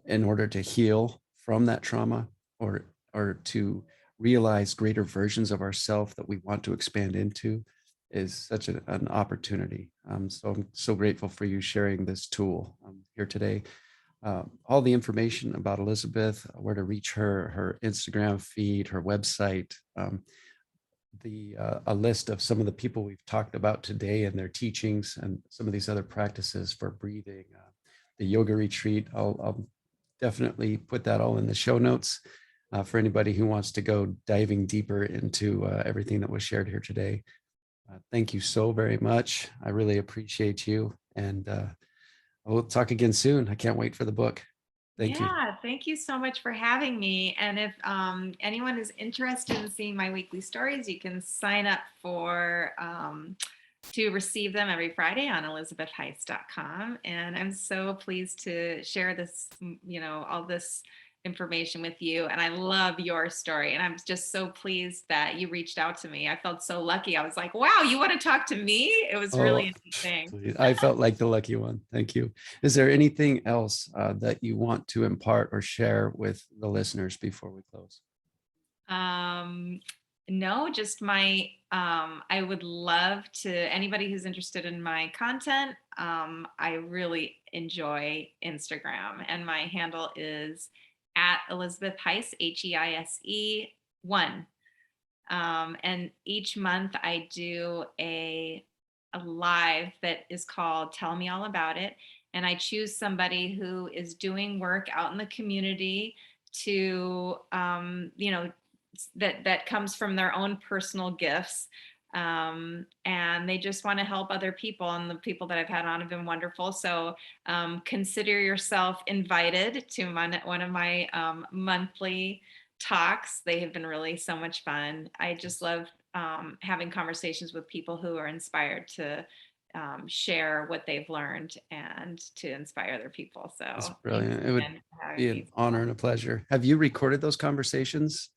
in order to heal from that trauma, or to realize greater versions of ourselves that we want to expand into, is such an opportunity. So I'm so grateful for you sharing this tool here today. All the information about Elizabeth, where to reach her, her Instagram feed, her website, a list of some of the people we've talked about today and their teachings, and some of these other practices for breathing, the yoga retreat. I'll definitely put that all in the show notes for anybody who wants to go diving deeper into everything that was shared here today. Thank you so very much. I really appreciate you. And we'll talk again soon. I can't wait for the book. Thank you. Yeah, thank you so much for having me. And if anyone is interested in seeing my weekly stories, you can sign up for to receive them every Friday on elizabethheise.com. And I'm so pleased to share this, all this information with you. And I love your story. And I'm just so pleased that you reached out to me. I felt so lucky. I was like, wow, you want to talk to me? It was really Oh, a neat thing. please. I felt like the lucky one. Thank you. Is there anything else that you want to impart or share with the listeners before we close? Um, no, just I would love to, anybody who's interested in my content. I really enjoy Instagram, and my handle is at Elizabeth Heise, Heise 1. And each month I do a live that is called Tell Me All About It. And I choose somebody who is doing work out in the community to, that comes from their own personal gifts, and they just want to help other people, and the people that I've had on have been wonderful. So consider yourself invited to one of my monthly talks. They have been really so much fun. I just love having conversations with people who are inspired to share what they've learned and to inspire other people. That's So thanks brilliant. It would again for having be an me. honor and a pleasure. Have you recorded those conversations?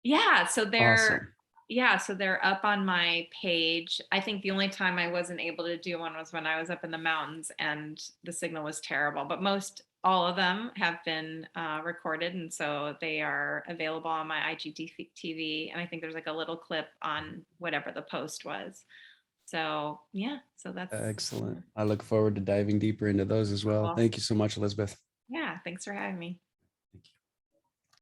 Yeah, so they're Awesome. yeah, so they're up on my page. I think the only time I wasn't able to do one was when I was up in the mountains and the signal was terrible. But most all of them have been recorded, and so they are available on my IGTV. And I think there's like a little clip on whatever the post was. So yeah, so that's Excellent. I look forward to diving deeper into those as well. cool. Thank you so much, Elizabeth. Yeah, thanks for having me.